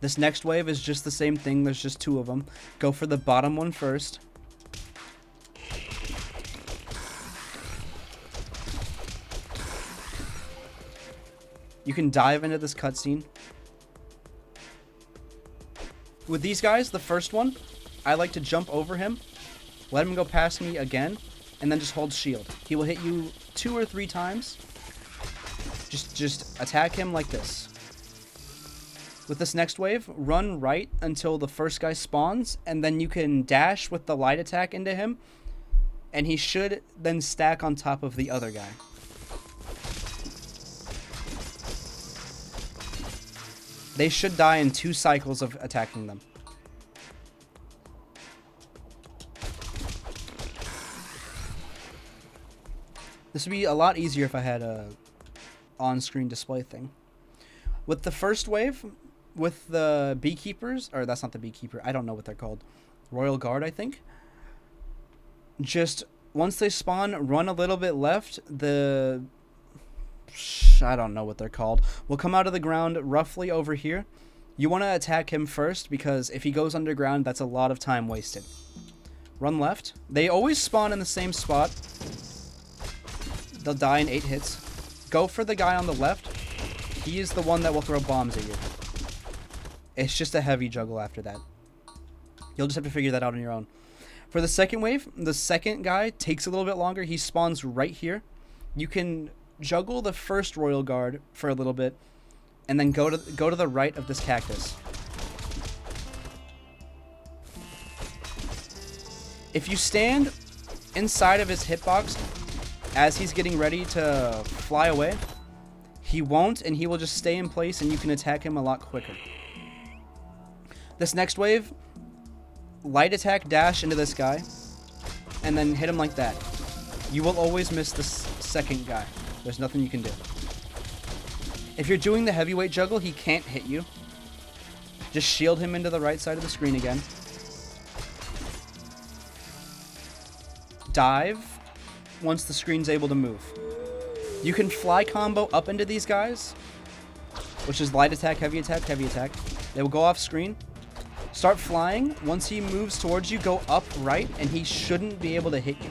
This next wave is just the same thing. There's just 2 of them. Go for the bottom one first. You can dive into this cutscene. With these guys, the first one, I like to jump over him, let him go past me again, and then just hold shield. He will hit you 2 or 3 times. Just attack him like this. With this next wave, run right until the first guy spawns, and then you can dash with the light attack into him, and he should then stack on top of the other guy. They should die in 2 cycles of attacking them. This would be a lot easier if I had a on-screen display thing. With the first wave, with the beekeepers, or that's not the beekeeper, I don't know what they're called. Royal Guard, I think. Just once they spawn, run a little bit left. I don't know what they're called. Will come out of the ground roughly over here. You want to attack him first because if he goes underground, that's a lot of time wasted. Run left. They always spawn in the same spot. They'll die in 8 hits. Go for the guy on the left. He is the one that will throw bombs at you. It's just a heavy juggle after that. You'll just have to figure that out on your own. For the second wave, the second guy takes a little bit longer. He spawns right here. You can juggle the first Royal Guard for a little bit, and then go to the right of this cactus. If you stand inside of his hitbox as he's getting ready to fly away, he won't, and he will just stay in place, and you can attack him a lot quicker. This next wave, light attack dash into this guy, and then hit him like that. You will always miss the second guy. There's nothing you can do. If you're doing the heavyweight juggle, he can't hit you. Just shield him into the right side of the screen again. Dive once the screen's able to move. You can fly combo up into these guys, which is light attack, heavy attack, heavy attack. They will go off screen. Start flying. Once he moves towards you, go up right, and he shouldn't be able to hit you.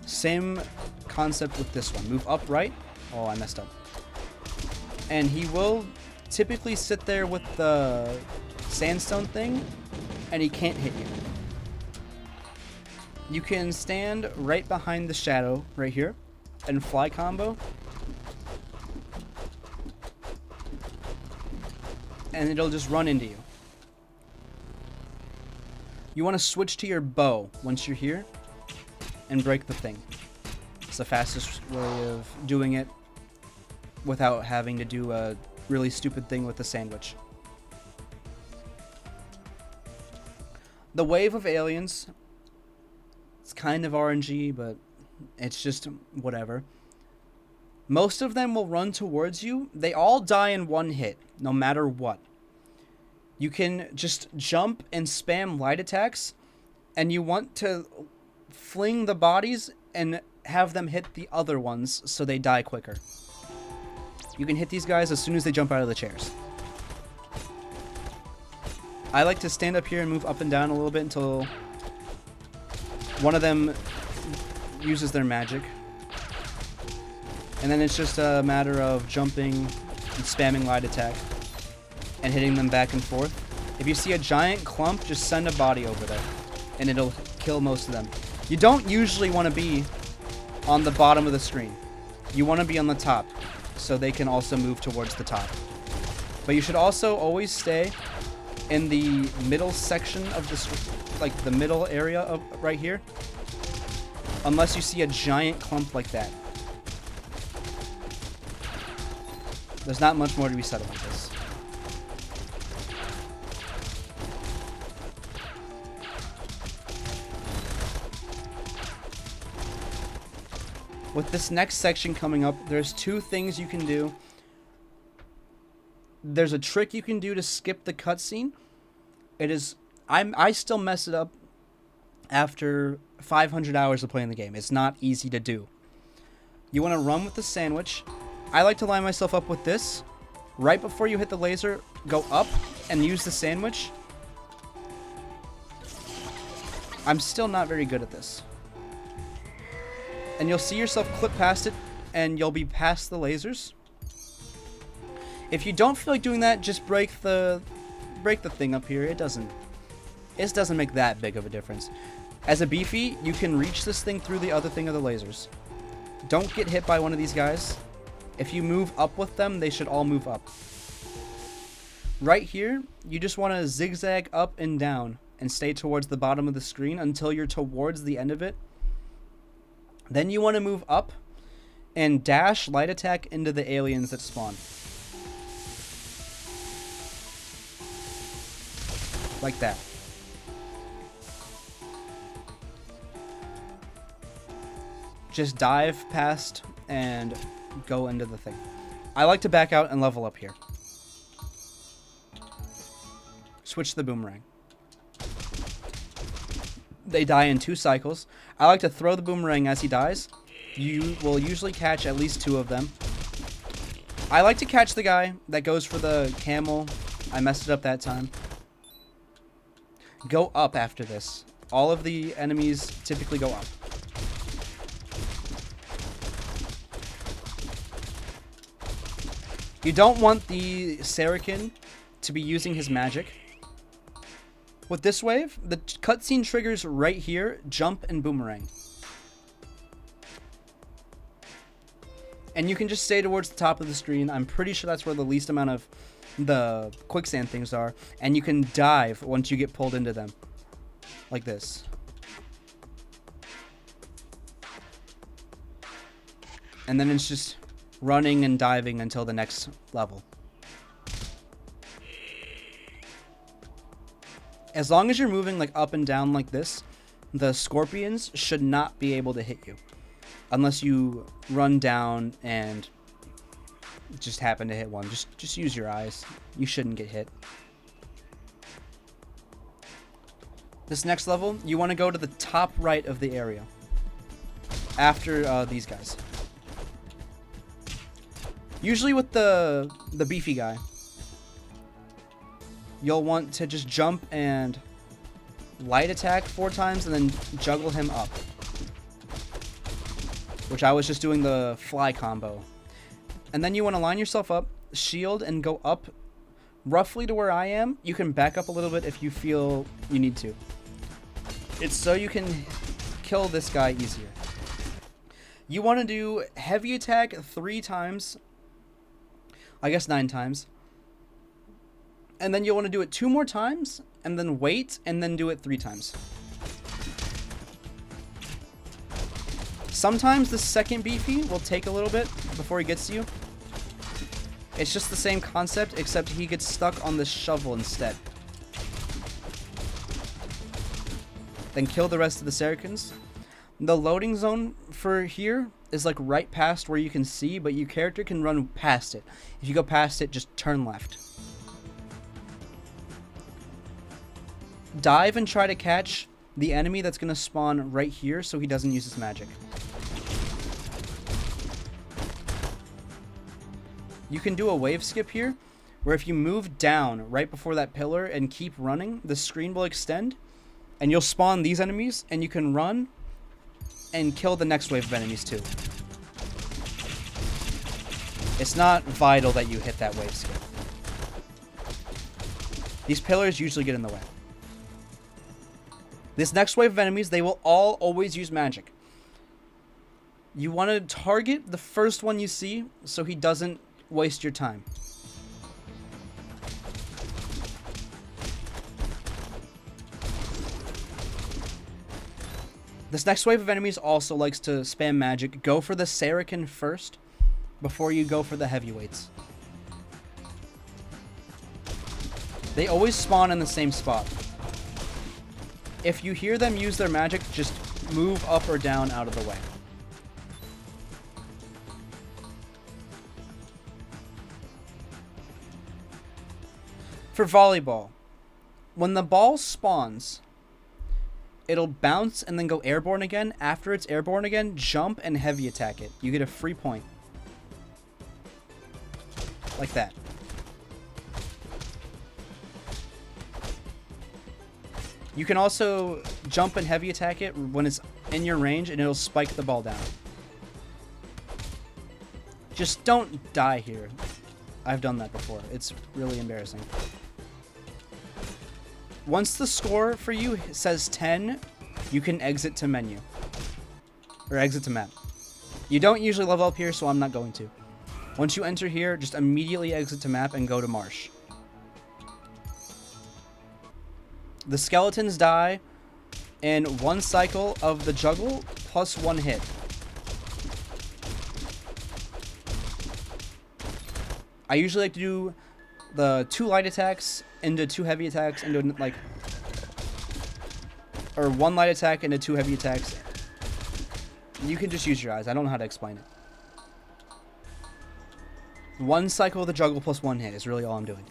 Same concept with this one. Move up right. Oh, I messed up. And he will typically sit there with the sandstone thing, and he can't hit you. You can stand right behind the shadow right here and fly combo. And it'll just run into you. You want to switch to your bow once you're here and break the thing. It's the fastest way of doing it without having to do a really stupid thing with the sandwich. The wave of aliens, it's kind of RNG, but it's just whatever. Most of them will run towards you. They all die in 1 hit, no matter what. You can just jump and spam light attacks, and you want to fling the bodies and have them hit the other ones so they die quicker. You can hit these guys as soon as they jump out of the chairs. I like to stand up here and move up and down a little bit until one of them uses their magic. And then it's just a matter of jumping and spamming light attack and hitting them back and forth. If you see a giant clump, just send a body over there and it'll kill most of them. You don't usually want to be on the bottom of the screen. You want to be on the top so they can also move towards the top. But you should also always stay in the middle section of the screen, like the middle area of right here, unless you see a giant clump like that. There's not much more to be said about this. With this next section coming up, there's 2 things you can do. There's a trick you can do to skip the cutscene. I still mess it up after 500 hours of playing the game. It's not easy to do. You want to run with the sandwich. I like to line myself up with this. Right before you hit the laser, go up and use the sandwich. I'm still not very good at this. And you'll see yourself clip past it, and you'll be past the lasers. If you don't feel like doing that, just break the thing up here. It doesn't make that big of a difference. As a beefy, you can reach this thing through the other thing of the lasers. Don't get hit by one of these guys. If you move up with them, they should all move up. Right here, you just want to zigzag up and down and stay towards the bottom of the screen until you're towards the end of it. Then you want to move up and dash light attack into the aliens that spawn. Like that. Just dive past and go into the thing. I like to back out and level up here. Switch the boomerang. They die in 2 cycles. I like to throw the boomerang as he dies. You will usually catch at least 2 of them. I like to catch the guy that goes for the camel. I messed it up that time. Go up after this. All of the enemies typically go up. You don't want the Saracen to be using his magic. With this wave, the cutscene triggers right here, jump and boomerang. And you can just stay towards the top of the screen. I'm pretty sure that's where the least amount of the quicksand things are. And you can dive once you get pulled into them. Like this. And then it's just running and diving until the next level. As long as you're moving like up and down like this, the scorpions should not be able to hit you. Unless you run down and just happen to hit one. Just use your eyes. You shouldn't get hit. This next level, you want to go to the top right of the area. After these guys. Usually with the beefy guy, you'll want to just jump and light attack 4 times and then juggle him up. Which I was just doing the fly combo. And then you want to line yourself up, shield, and go up roughly to where I am. You can back up a little bit if you feel you need to. It's so you can kill this guy easier. You want to do heavy attack 3 times. I guess 9 times. And then you'll want to do it 2 more times, and then wait, and then do it 3 times. Sometimes the second beefy will take a little bit before he gets to you. It's just the same concept, except he gets stuck on the shovel instead. Then kill the rest of the Saracens. The loading zone for here is like right past where you can see, but your character can run past it. If you go past it, just turn left. Dive and try to catch the enemy that's going to spawn right here so he doesn't use his magic. You can do a wave skip here, where if you move down right before that pillar and keep running, the screen will extend, and you'll spawn these enemies, and you can run and kill the next wave of enemies too. It's not vital that you hit that wave skip. These pillars usually get in the way. This next wave of enemies, they will all always use magic. You want to target the first one you see so he doesn't waste your time. This next wave of enemies also likes to spam magic. Go for the Saracen first before you go for the heavyweights. They always spawn in the same spot. If you hear them use their magic, just move up or down out of the way. For volleyball, when the ball spawns, It'll bounce and then go airborne again. After it's airborne again, jump and heavy attack it. You get a free point. Like that. You can also jump and heavy attack it when it's in your range, and it'll spike the ball down. Just don't die here. I've done that before. It's really embarrassing. Once the score for you says 10, you can exit to menu. Or exit to map. You don't usually level up here, so I'm not going to. Once you enter here, just immediately exit to map and go to marsh. The skeletons die in 1 cycle of the juggle plus 1 hit. I usually like to do the 2 light attacks into 2 heavy attacks into like, or 1 light attack into 2 heavy attacks. You can just use your eyes. I don't know how to explain it. 1 cycle of the juggle plus 1 hit is really all I'm doing.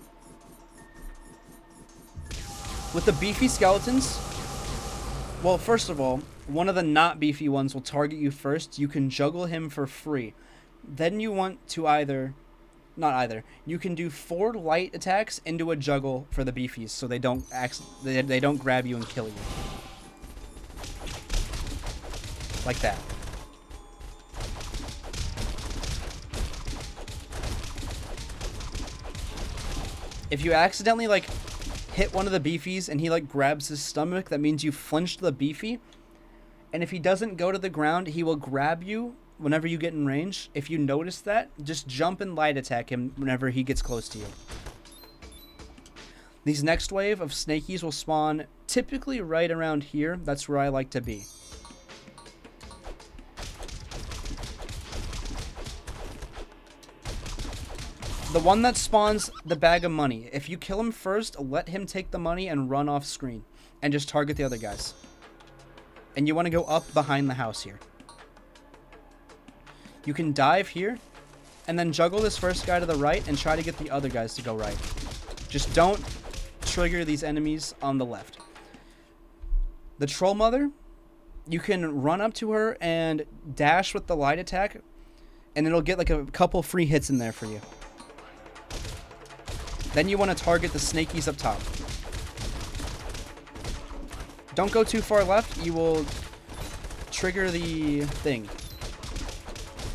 With the beefy skeletons, well, first of all, one of the not beefy ones will target you first. You can juggle him for free. Then you want to you can do 4 light attacks into a juggle for the beefies, so they don't they don't grab you and kill you. Like that. If you accidentally like hit one of the beefies and he like grabs his stomach, that means you flinched the beefy. And if he doesn't go to the ground, he will grab you whenever you get in range. If you notice that, just jump and light attack him whenever he gets close to you. These next wave of snakies will spawn typically right around here. That's where I like to be. The one that spawns the bag of money. If you kill him first, let him take the money and run off screen. And just target the other guys. And you want to go up behind the house here. You can dive here. And then juggle this first guy to the right and try to get the other guys to go right. Just don't trigger these enemies on the left. The Troll Mother, you can run up to her and dash with the light attack. And it'll get like a couple free hits in there for you. Then you want to target the snakies up top. Don't go too far left. You will trigger the thing.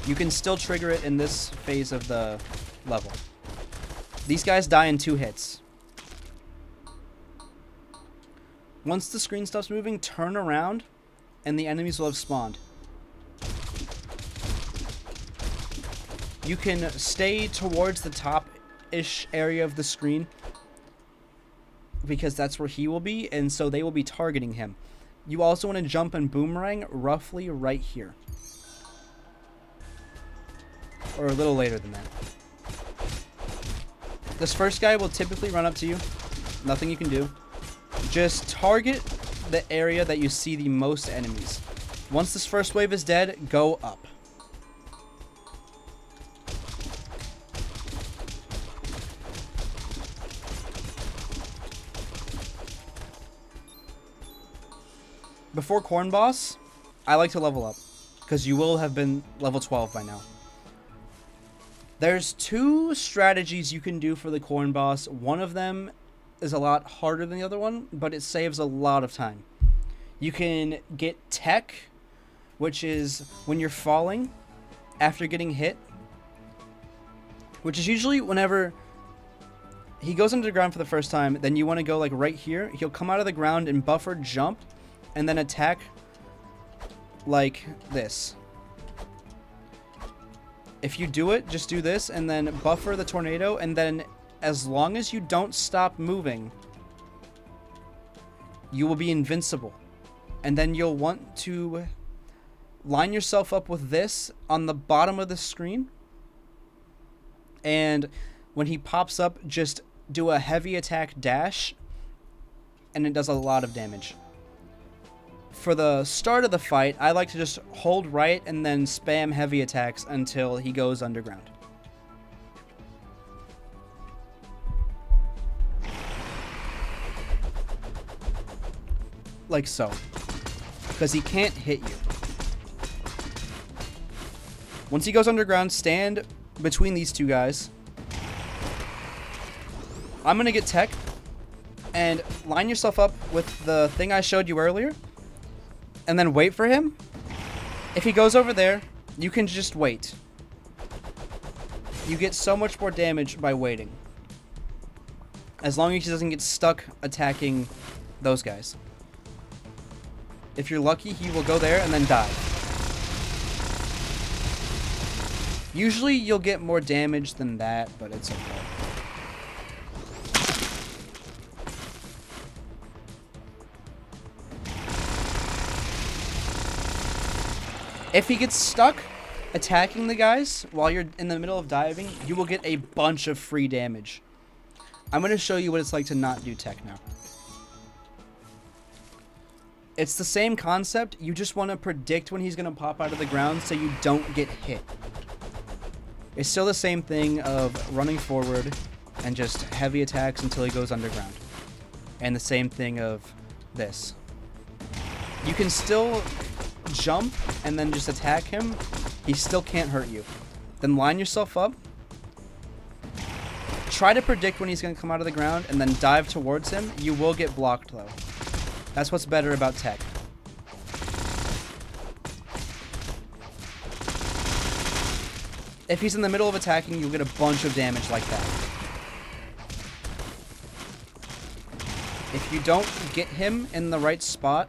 You can still trigger it in this phase of the level. These guys die in 2 hits. Once the screen stops moving, turn around and the enemies will have spawned. You can stay towards the top-ish area of the screen because that's where he will be, and so they will be targeting him. You also want to jump and boomerang roughly right here. Or a little later than that. This first guy will typically run up to you. Nothing you can do. Just target the area that you see the most enemies. Once this first wave is dead, go up. Before Corn Boss, I like to level up, because you will have been level 12 by now. There's 2 strategies you can do for the Corn Boss. One of them is a lot harder than the other one, but it saves a lot of time. You can get Tech, which is when you're falling after getting hit, which is usually whenever he goes under the ground for the first time. Then you want to go like right here. He'll come out of the ground and buffer jump and then attack like this. If you do it, just do this and then buffer the tornado, and then as long as you don't stop moving, you will be invincible. And then you'll want to line yourself up with this on the bottom of the screen, and when he pops up, just do a heavy attack dash, and it does a lot of damage. For the start of the fight, I like to just hold right and then spam heavy attacks until he goes underground. Like so. because he can't hit you. Once he goes underground, stand between these two guys. I'm going to get tech and line yourself up with the thing I showed you earlier and then wait for him. If he goes over there, you can just wait. You get so much more damage by waiting. As long as he doesn't get stuck attacking those guys. If you're lucky, he will go there and then die. Usually you'll get more damage than that, but it's okay. If he gets stuck attacking the guys while you're in the middle of diving, you will get a bunch of free damage. I'm going to show you what it's like to not do tech now. It's the same concept. You just want to predict when he's going to pop out of the ground so you don't get hit. It's still the same thing of running forward and just heavy attacks until he goes underground. And the same thing of this. You can still jump and then just attack him. He still can't hurt you. Then line yourself up. Try to predict when he's going to come out of the ground and then dive towards him. You will get blocked though. That's what's better about tech. If he's in the middle of attacking, you'll get a bunch of damage like that. If you don't get him in the right spot,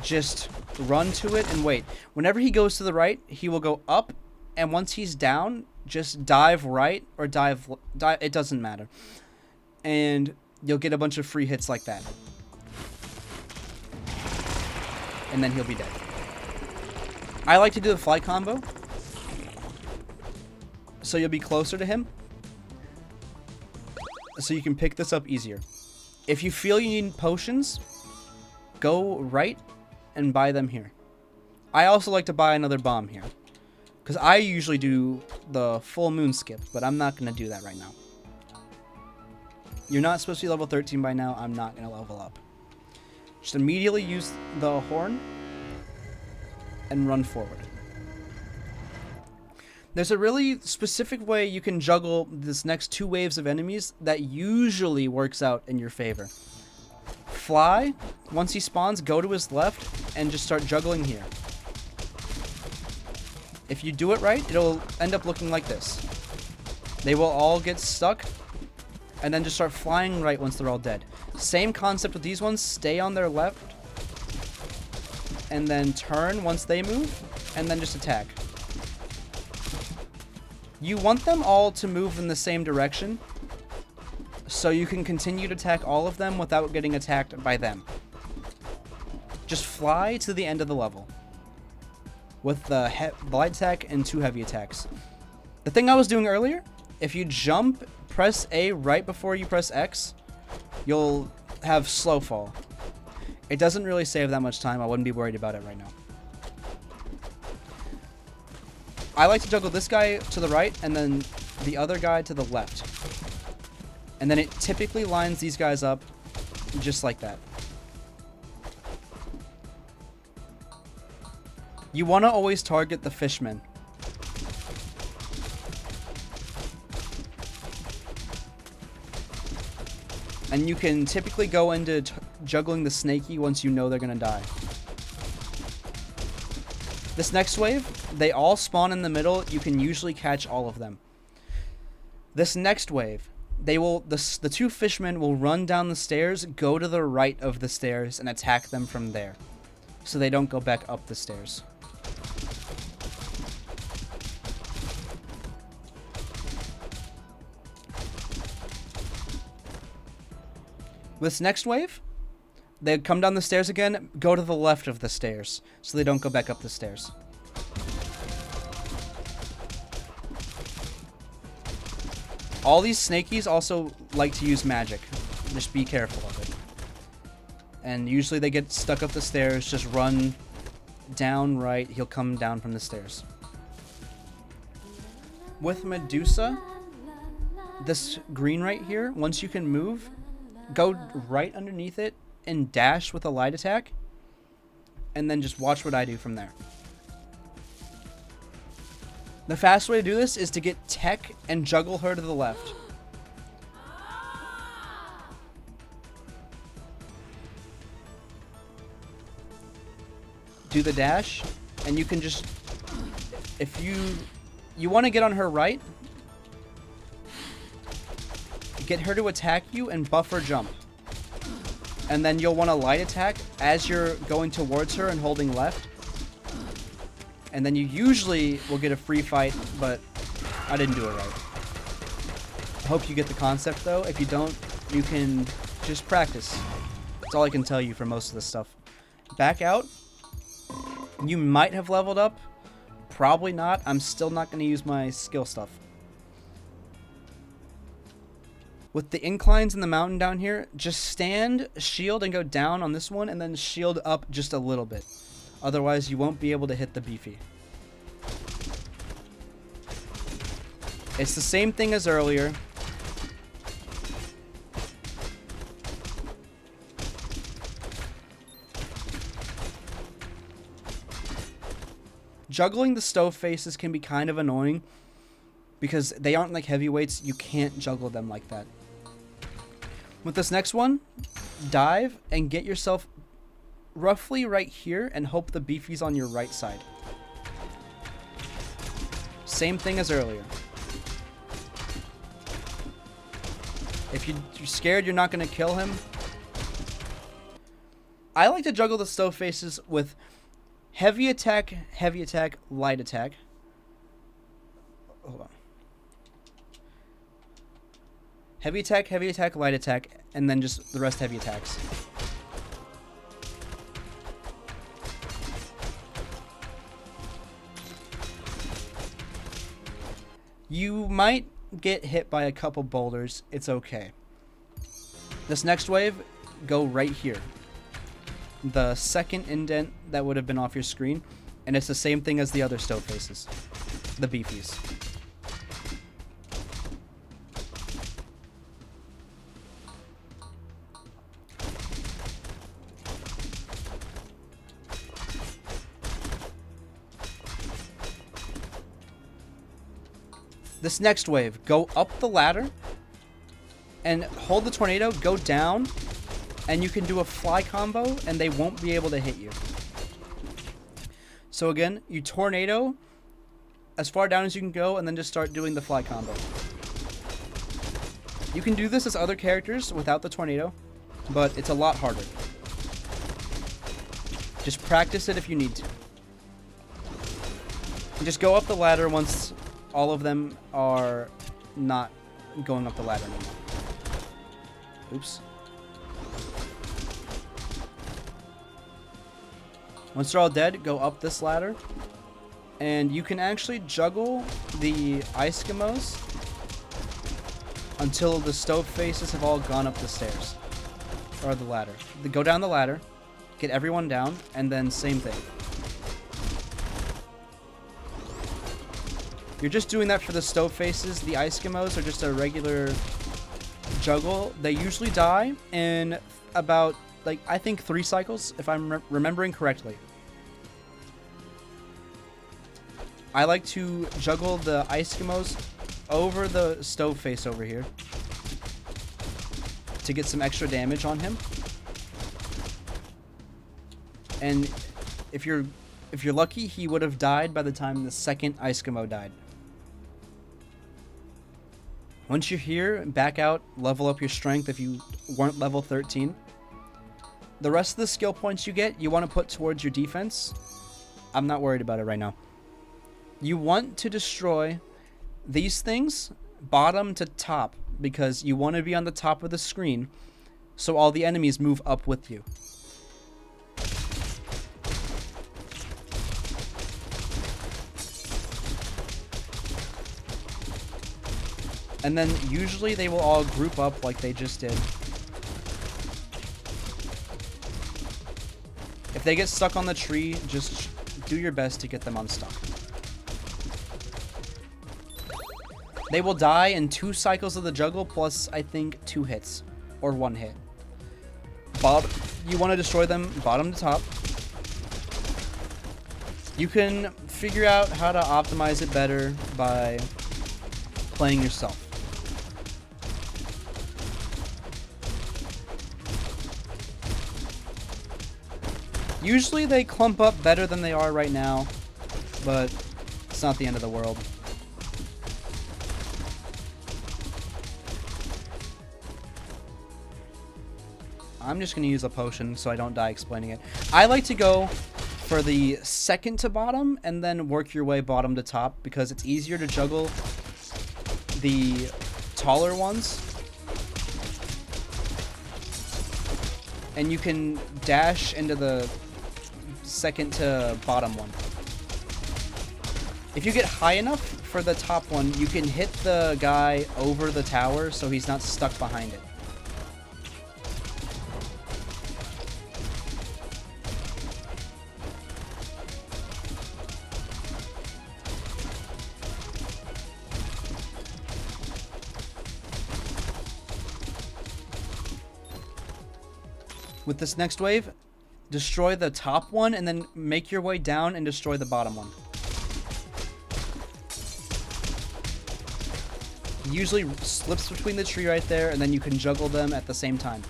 just run to it and wait. Whenever he goes to the right, he will go up, and once he's down, just dive right or dive, it doesn't matter. And you'll get a bunch of free hits like that. And then he'll be dead. I like to do the fly combo, so you'll be closer to him, so you can pick this up easier. If you feel you need potions, go right and buy them here. I also like to buy another bomb here, because I usually do the full moon skip, but I'm not going to do that right now. You're not supposed to be level 13 by now. I'm not going to level up. Just immediately use the horn and run forward. There's a really specific way you can juggle this next two waves of enemies that usually works out in your favor. Fly, once he spawns, go to his left and just start juggling here. If you do it right, it'll end up looking like this. They will all get stuck and then just start flying right once they're all dead. Same concept with these ones. Stay on their left and then turn once they move and then just attack. You want them all to move in the same direction so you can continue to attack all of them without getting attacked by them. Just fly to the end of the level with the light attack and 2 heavy attacks. The thing I was doing earlier, if you jump, press A right before you press X, you'll have slow fall. It doesn't really save that much time. I wouldn't be worried about it right now. I like to juggle this guy to the right and then the other guy to the left. And then it typically lines these guys up just like that. You want to always target the fishmen. And you can typically go into juggling the snaky once you know they're going to die. This next wave, they all spawn in the middle. You can usually catch all of them. This next wave, the 2 fishmen will run down the stairs, go to the right of the stairs, and attack them from there. So they don't go back up the stairs. This next wave, they come down the stairs again, go to the left of the stairs, so they don't go back up the stairs. All these snakies also like to use magic. Just be careful of it. And usually they get stuck up the stairs, just run down right, he'll come down from the stairs. With Medusa, this green right here, once you can move, go right underneath it and dash with a light attack. and then just watch what I do from there. The fast way to do this is to get tech and juggle her to the left. Do the dash, and you can just, if you want to get on her right, get her to attack you and buff her jump. And then you'll want to light attack as you're going towards her and holding left. And then you usually will get a free fight, but I didn't do it right. I hope you get the concept though. If you don't, you can just practice. That's all I can tell you for most of this stuff. Back out. You might have leveled up. Probably not. I'm still not going to use my skill stuff. With the inclines in the mountain down here, just stand, shield, and go down on this one, and then shield up just a little bit. Otherwise, you won't be able to hit the beefy. It's the same thing as earlier. Juggling the stove faces can be kind of annoying because they aren't like heavyweights. You can't juggle them like that. With this next one, dive and get yourself roughly right here and hope the beefy's on your right side. Same thing as earlier. If you're scared you're not going to kill him, I like to juggle the stove faces with heavy attack, light attack. Hold on. Heavy attack, light attack, and then just the rest heavy attacks. You might get hit by a couple boulders. It's okay. This next wave, go right here. The second indent that would have been off your screen, and it's the same thing as the other stove faces, the beefies. This next wave, go up the ladder and hold the tornado, go down, and you can do a fly combo and they won't be able to hit you. So again, you tornado as far down as you can go and then just start doing the fly combo. You can do this as other characters without the tornado, but it's a lot harder. Just practice it if you need to. And just go up the ladder once all of them are not going up the ladder anymore. Oops. Once they're all dead, go up this ladder. And you can actually juggle the Eskimos until the stove faces have all gone up the stairs. Or the ladder. Go down the ladder, get everyone down, and then same thing. You're just doing that for the stove faces. The Eskimos are just a regular juggle. They usually die in about, like, I think 3 cycles, if I'm remembering correctly. I like to juggle the Eskimos over the stove face over here to get some extra damage on him. And if you're lucky, he would have died by the time the second Eskimo died. Once you're here, back out, level up your strength if you weren't level 13. The rest of the skill points you get, you want to put towards your defense. I'm not worried about it right now. You want to destroy these things bottom to top because you want to be on the top of the screen so all the enemies move up with you. And then usually they will all group up like they just did. If they get stuck on the tree, just do your best to get them unstuck. They will die in 2 cycles of the juggle plus, I think, 2 hits. Or 1 hit. You want to destroy them bottom to top. You can figure out how to optimize it better by playing yourself. Usually they clump up better than they are right now, but it's not the end of the world. I'm just going to use a potion so I don't die explaining it. I like to go for the second to bottom and then work your way bottom to top because it's easier to juggle the taller ones. And you can dash into the second to bottom one. If you get high enough for the top one, you can hit the guy over the tower so he's not stuck behind it. With this next wave, destroy the top one and then make your way down and destroy the bottom one. He usually slips between the tree right there and then you can juggle them at the same time.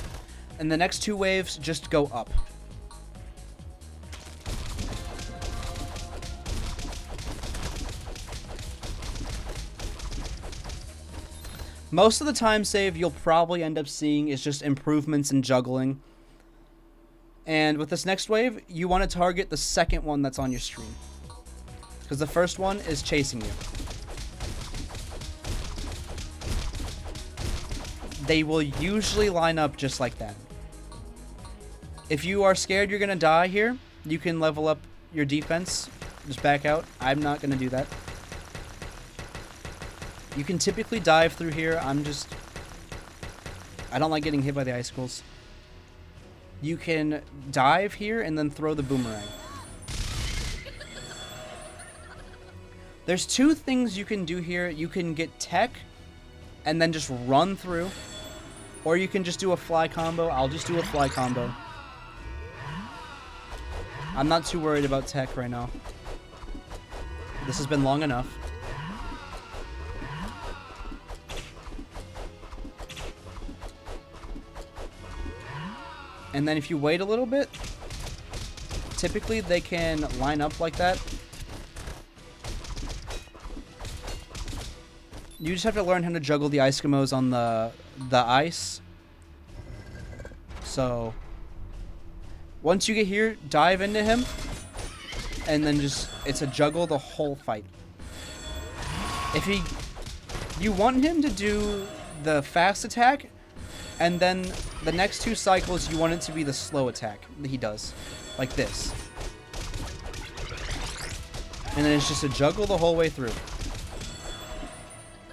And the next two waves, just go up. Most of the time save you'll probably end up seeing is just improvements in juggling. And with this next wave, you want to target the second one that's on your screen. Because the first one is chasing you. They will usually line up just like that. If you are scared you're going to die here, you can level up your defense. Just back out. I'm not going to do that. You can typically dive through here. I don't like getting hit by the icicles. You can dive here and then throw the boomerang. There's two things you can do here. You can get tech and then just run through. Or you can just do a fly combo. I'll just do a fly combo. I'm not too worried about tech right now. This has been long enough. And then if you wait a little bit, typically they can line up like that. You just have to learn how to juggle the Eskimos on the ice. So once you get here, dive into him. And then it's a juggle the whole fight. If you want him to do the fast attack, and then the next two cycles, you want it to be the slow attack that he does. Like this. And then it's just a juggle the whole way through.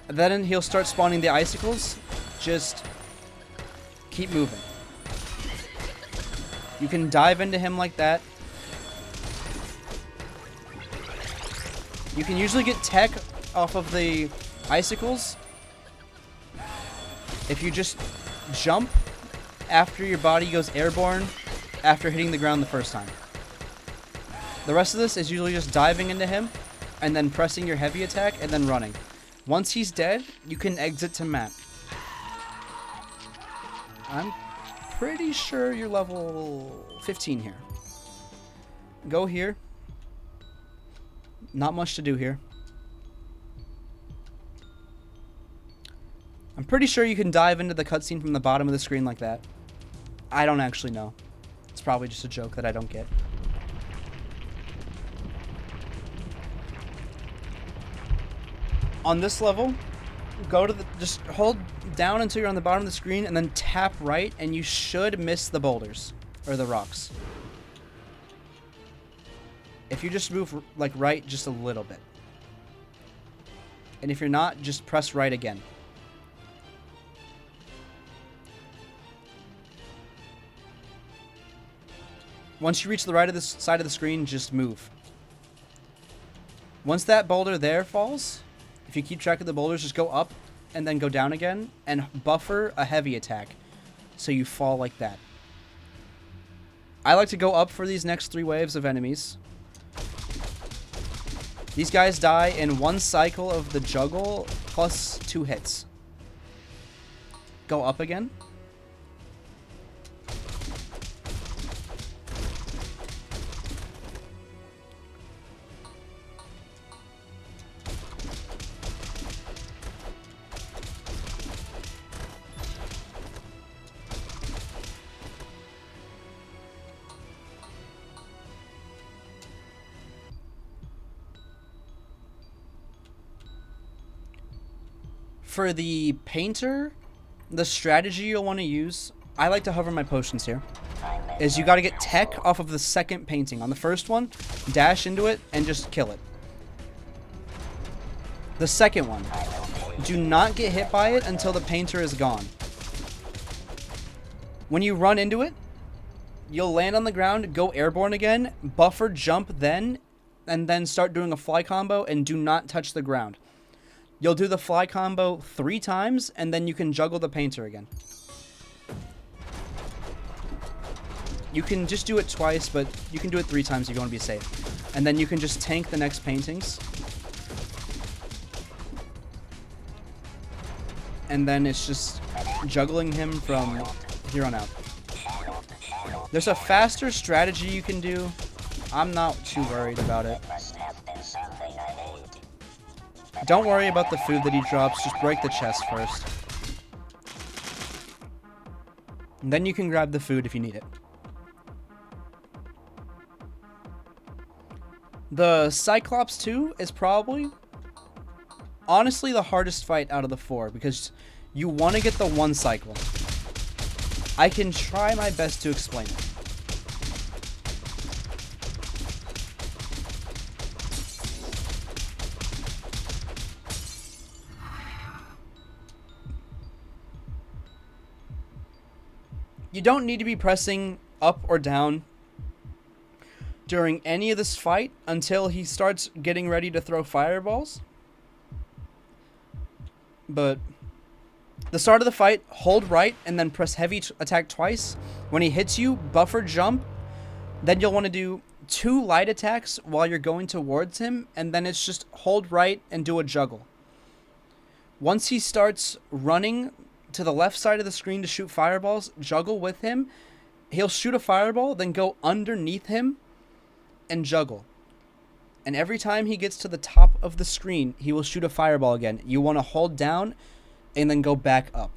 And then he'll start spawning the icicles. Just keep moving. You can dive into him like that. You can usually get tech off of the icicles if you just jump after your body goes airborne after hitting the ground the first time. The rest of this is usually just diving into him and then pressing your heavy attack and then running. Once he's dead, you can exit to map. I'm pretty sure you're level 15 here. Go here. Not much to do here. I'm pretty sure you can dive into the cutscene from the bottom of the screen like that. I don't actually know. It's probably just a joke that I don't get. On this level, go to just hold down until you're on the bottom of the screen and then tap right and you should miss the boulders or the rocks. If you just move like right just a little bit. And if you're not, just press right again. Once you reach the right of the side of the screen, just move. Once that boulder there falls, if you keep track of the boulders, just go up and then go down again and buffer a heavy attack so you fall like that. I like to go up for these next 3 waves of enemies. These guys die in 1 cycle of the juggle plus 2 hits. Go up again. For the painter, the strategy you'll want to use, I like to hover my potions here, is you got to get tech off of the second painting. On the first one, dash into it and just kill it. The second one, do not get hit by it until the painter is gone. When you run into it, you'll land on the ground, go airborne again, buffer jump then, and then start doing a fly combo and do not touch the ground. You'll do the fly combo 3 times, and then you can juggle the painter again. You can just do it twice, but you can do it 3 times if you want to be safe. And then you can just tank the next paintings. And then it's just juggling him from here on out. There's a faster strategy you can do. I'm not too worried about it. Don't worry about the food that he drops, just break the chest first. And then you can grab the food if you need it. The Cyclops 2 is probably, honestly, the hardest fight out of the 4, because you want to get the 1 cycle. I can try my best to explain it. You don't need to be pressing up or down during any of this fight until he starts getting ready to throw fireballs. But the start of the fight, hold right and then press heavy attack twice. When he hits you, buffer jump. Then you'll want to do 2 light attacks while you're going towards him, and then it's just hold right and do a juggle. Once he starts running to the left side of the screen to shoot fireballs, juggle with him. He'll shoot a fireball, then go underneath him and juggle. And every time he gets to the top of the screen, he will shoot a fireball again. You want to hold down and then go back up.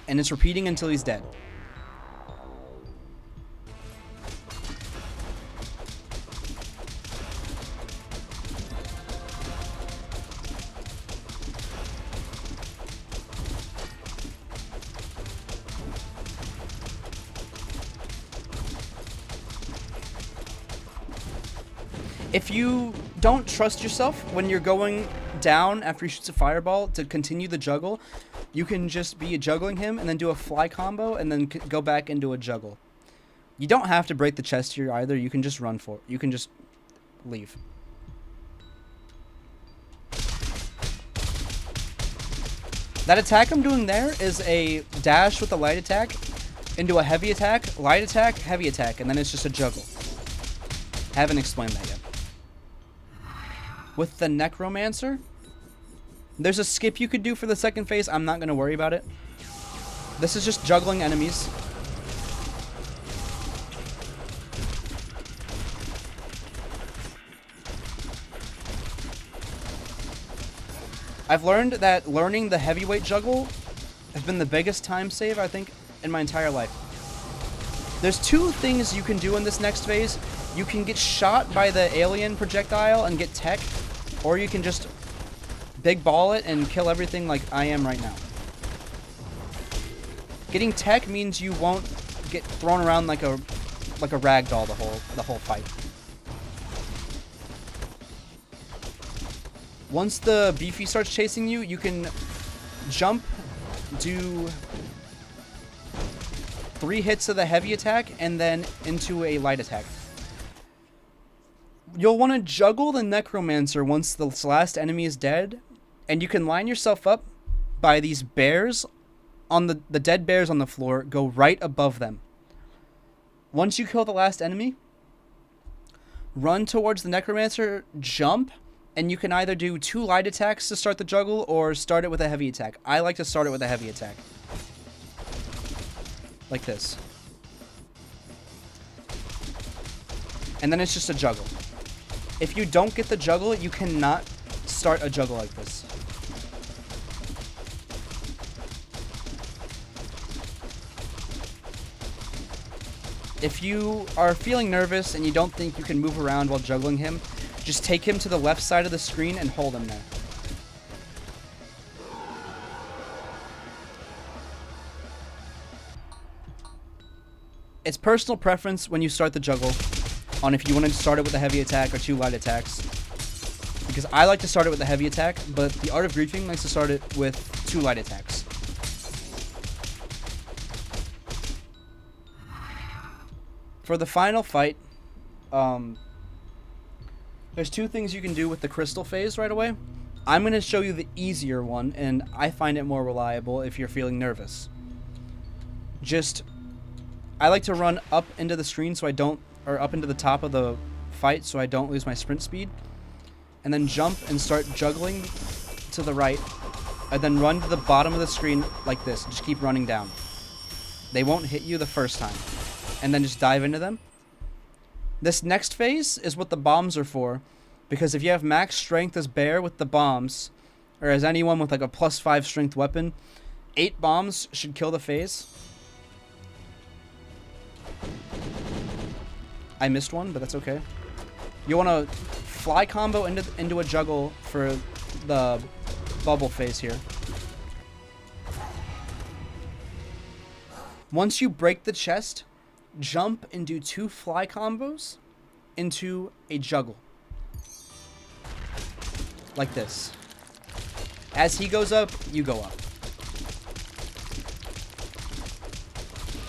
And it's repeating until he's dead. If you don't trust yourself when you're going down after he shoots a fireball to continue the juggle, you can just be juggling him and then do a fly combo and then go back into a juggle. You don't have to break the chest here either. You can just run for it. You can just leave. That attack I'm doing there is a dash with a light attack into a heavy attack, light attack, heavy attack, and then it's just a juggle. Haven't explained that yet. With the Necromancer, there's a skip you could do for the second phase. I'm not going to worry about it. This is just juggling enemies. I've learned that learning the heavyweight juggle has been the biggest time save, I think, in my entire life. There's 2 things you can do in this next phase. You can get shot by the alien projectile and get tech, or you can just big ball it and kill everything like I am right now. Getting tech means you won't get thrown around like a ragdoll the whole fight. Once the beefy starts chasing you, you can jump, do 3 hits of the heavy attack, and then into a light attack. You'll want to juggle the Necromancer once the last enemy is dead, and you can line yourself up by these bears on the dead bears on the floor. Go right above them. Once you kill the last enemy, run towards the necromancer, jump, and you can either do 2 light attacks to start the juggle or start it with a heavy attack. I like to start it with a heavy attack. Like this. And then it's just a juggle. If you don't get the juggle, you cannot start a juggle like this. If you are feeling nervous and you don't think you can move around while juggling him, just take him to the left side of the screen and hold him there. It's personal preference when you start the juggle on if you want to start it with a heavy attack or 2 light attacks. Because I like to start it with a heavy attack, but the Art of Griefing likes to start it with 2 light attacks. For the final fight, there's 2 things you can do with the crystal phase right away. I'm going to show you the easier one, and I find it more reliable if you're feeling nervous. I like to run up into the screen or up into the top of the fight so I don't lose my sprint speed. And then jump and start juggling to the right. And then run to the bottom of the screen like this. Just keep running down. They won't hit you the first time. And then just dive into them. This next phase is what the bombs are for. Because if you have max strength as Bear with the bombs, or as anyone with like a +5 strength weapon, 8 bombs should kill the phase. I missed one, but that's okay. You want to fly combo into a juggle for the bubble phase here. Once you break the chest, jump and do 2 fly combos into a juggle. Like this. As he goes up, you go up.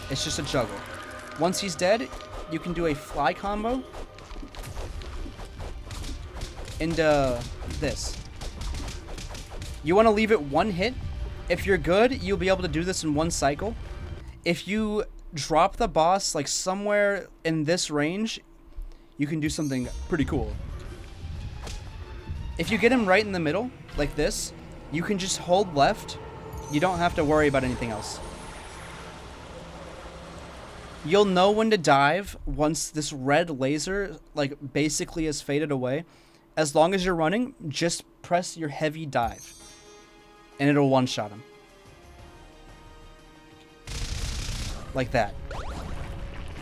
It's just a juggle. Once he's dead, you can do a fly combo into this. You want to leave it 1 hit. If you're good, you'll be able to do this in 1 cycle. If you drop the boss like somewhere in this range, you can do something pretty cool. If you get him right in the middle, like this, you can just hold left. You don't have to worry about anything else. You'll know when to dive once this red laser like basically has faded away. As long as you're running, just press your heavy dive. And it'll one-shot him. Like that.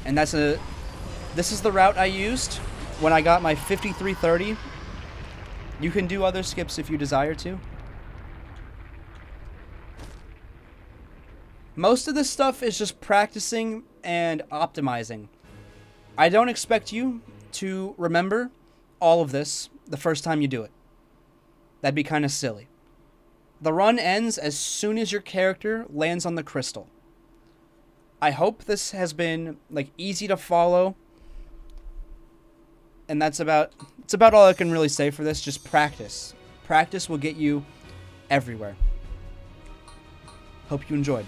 And this is the route I used when I got my 5330. You can do other skips if you desire to. Most of this stuff is just practicing and optimizing. I don't expect you to remember all of this the first time you do it. That'd be kind of silly. The run ends as soon as your character lands on the crystal. I hope this has been like easy to follow. And it's about all I can really say for this. Just practice. Practice will get you everywhere. Hope you enjoyed.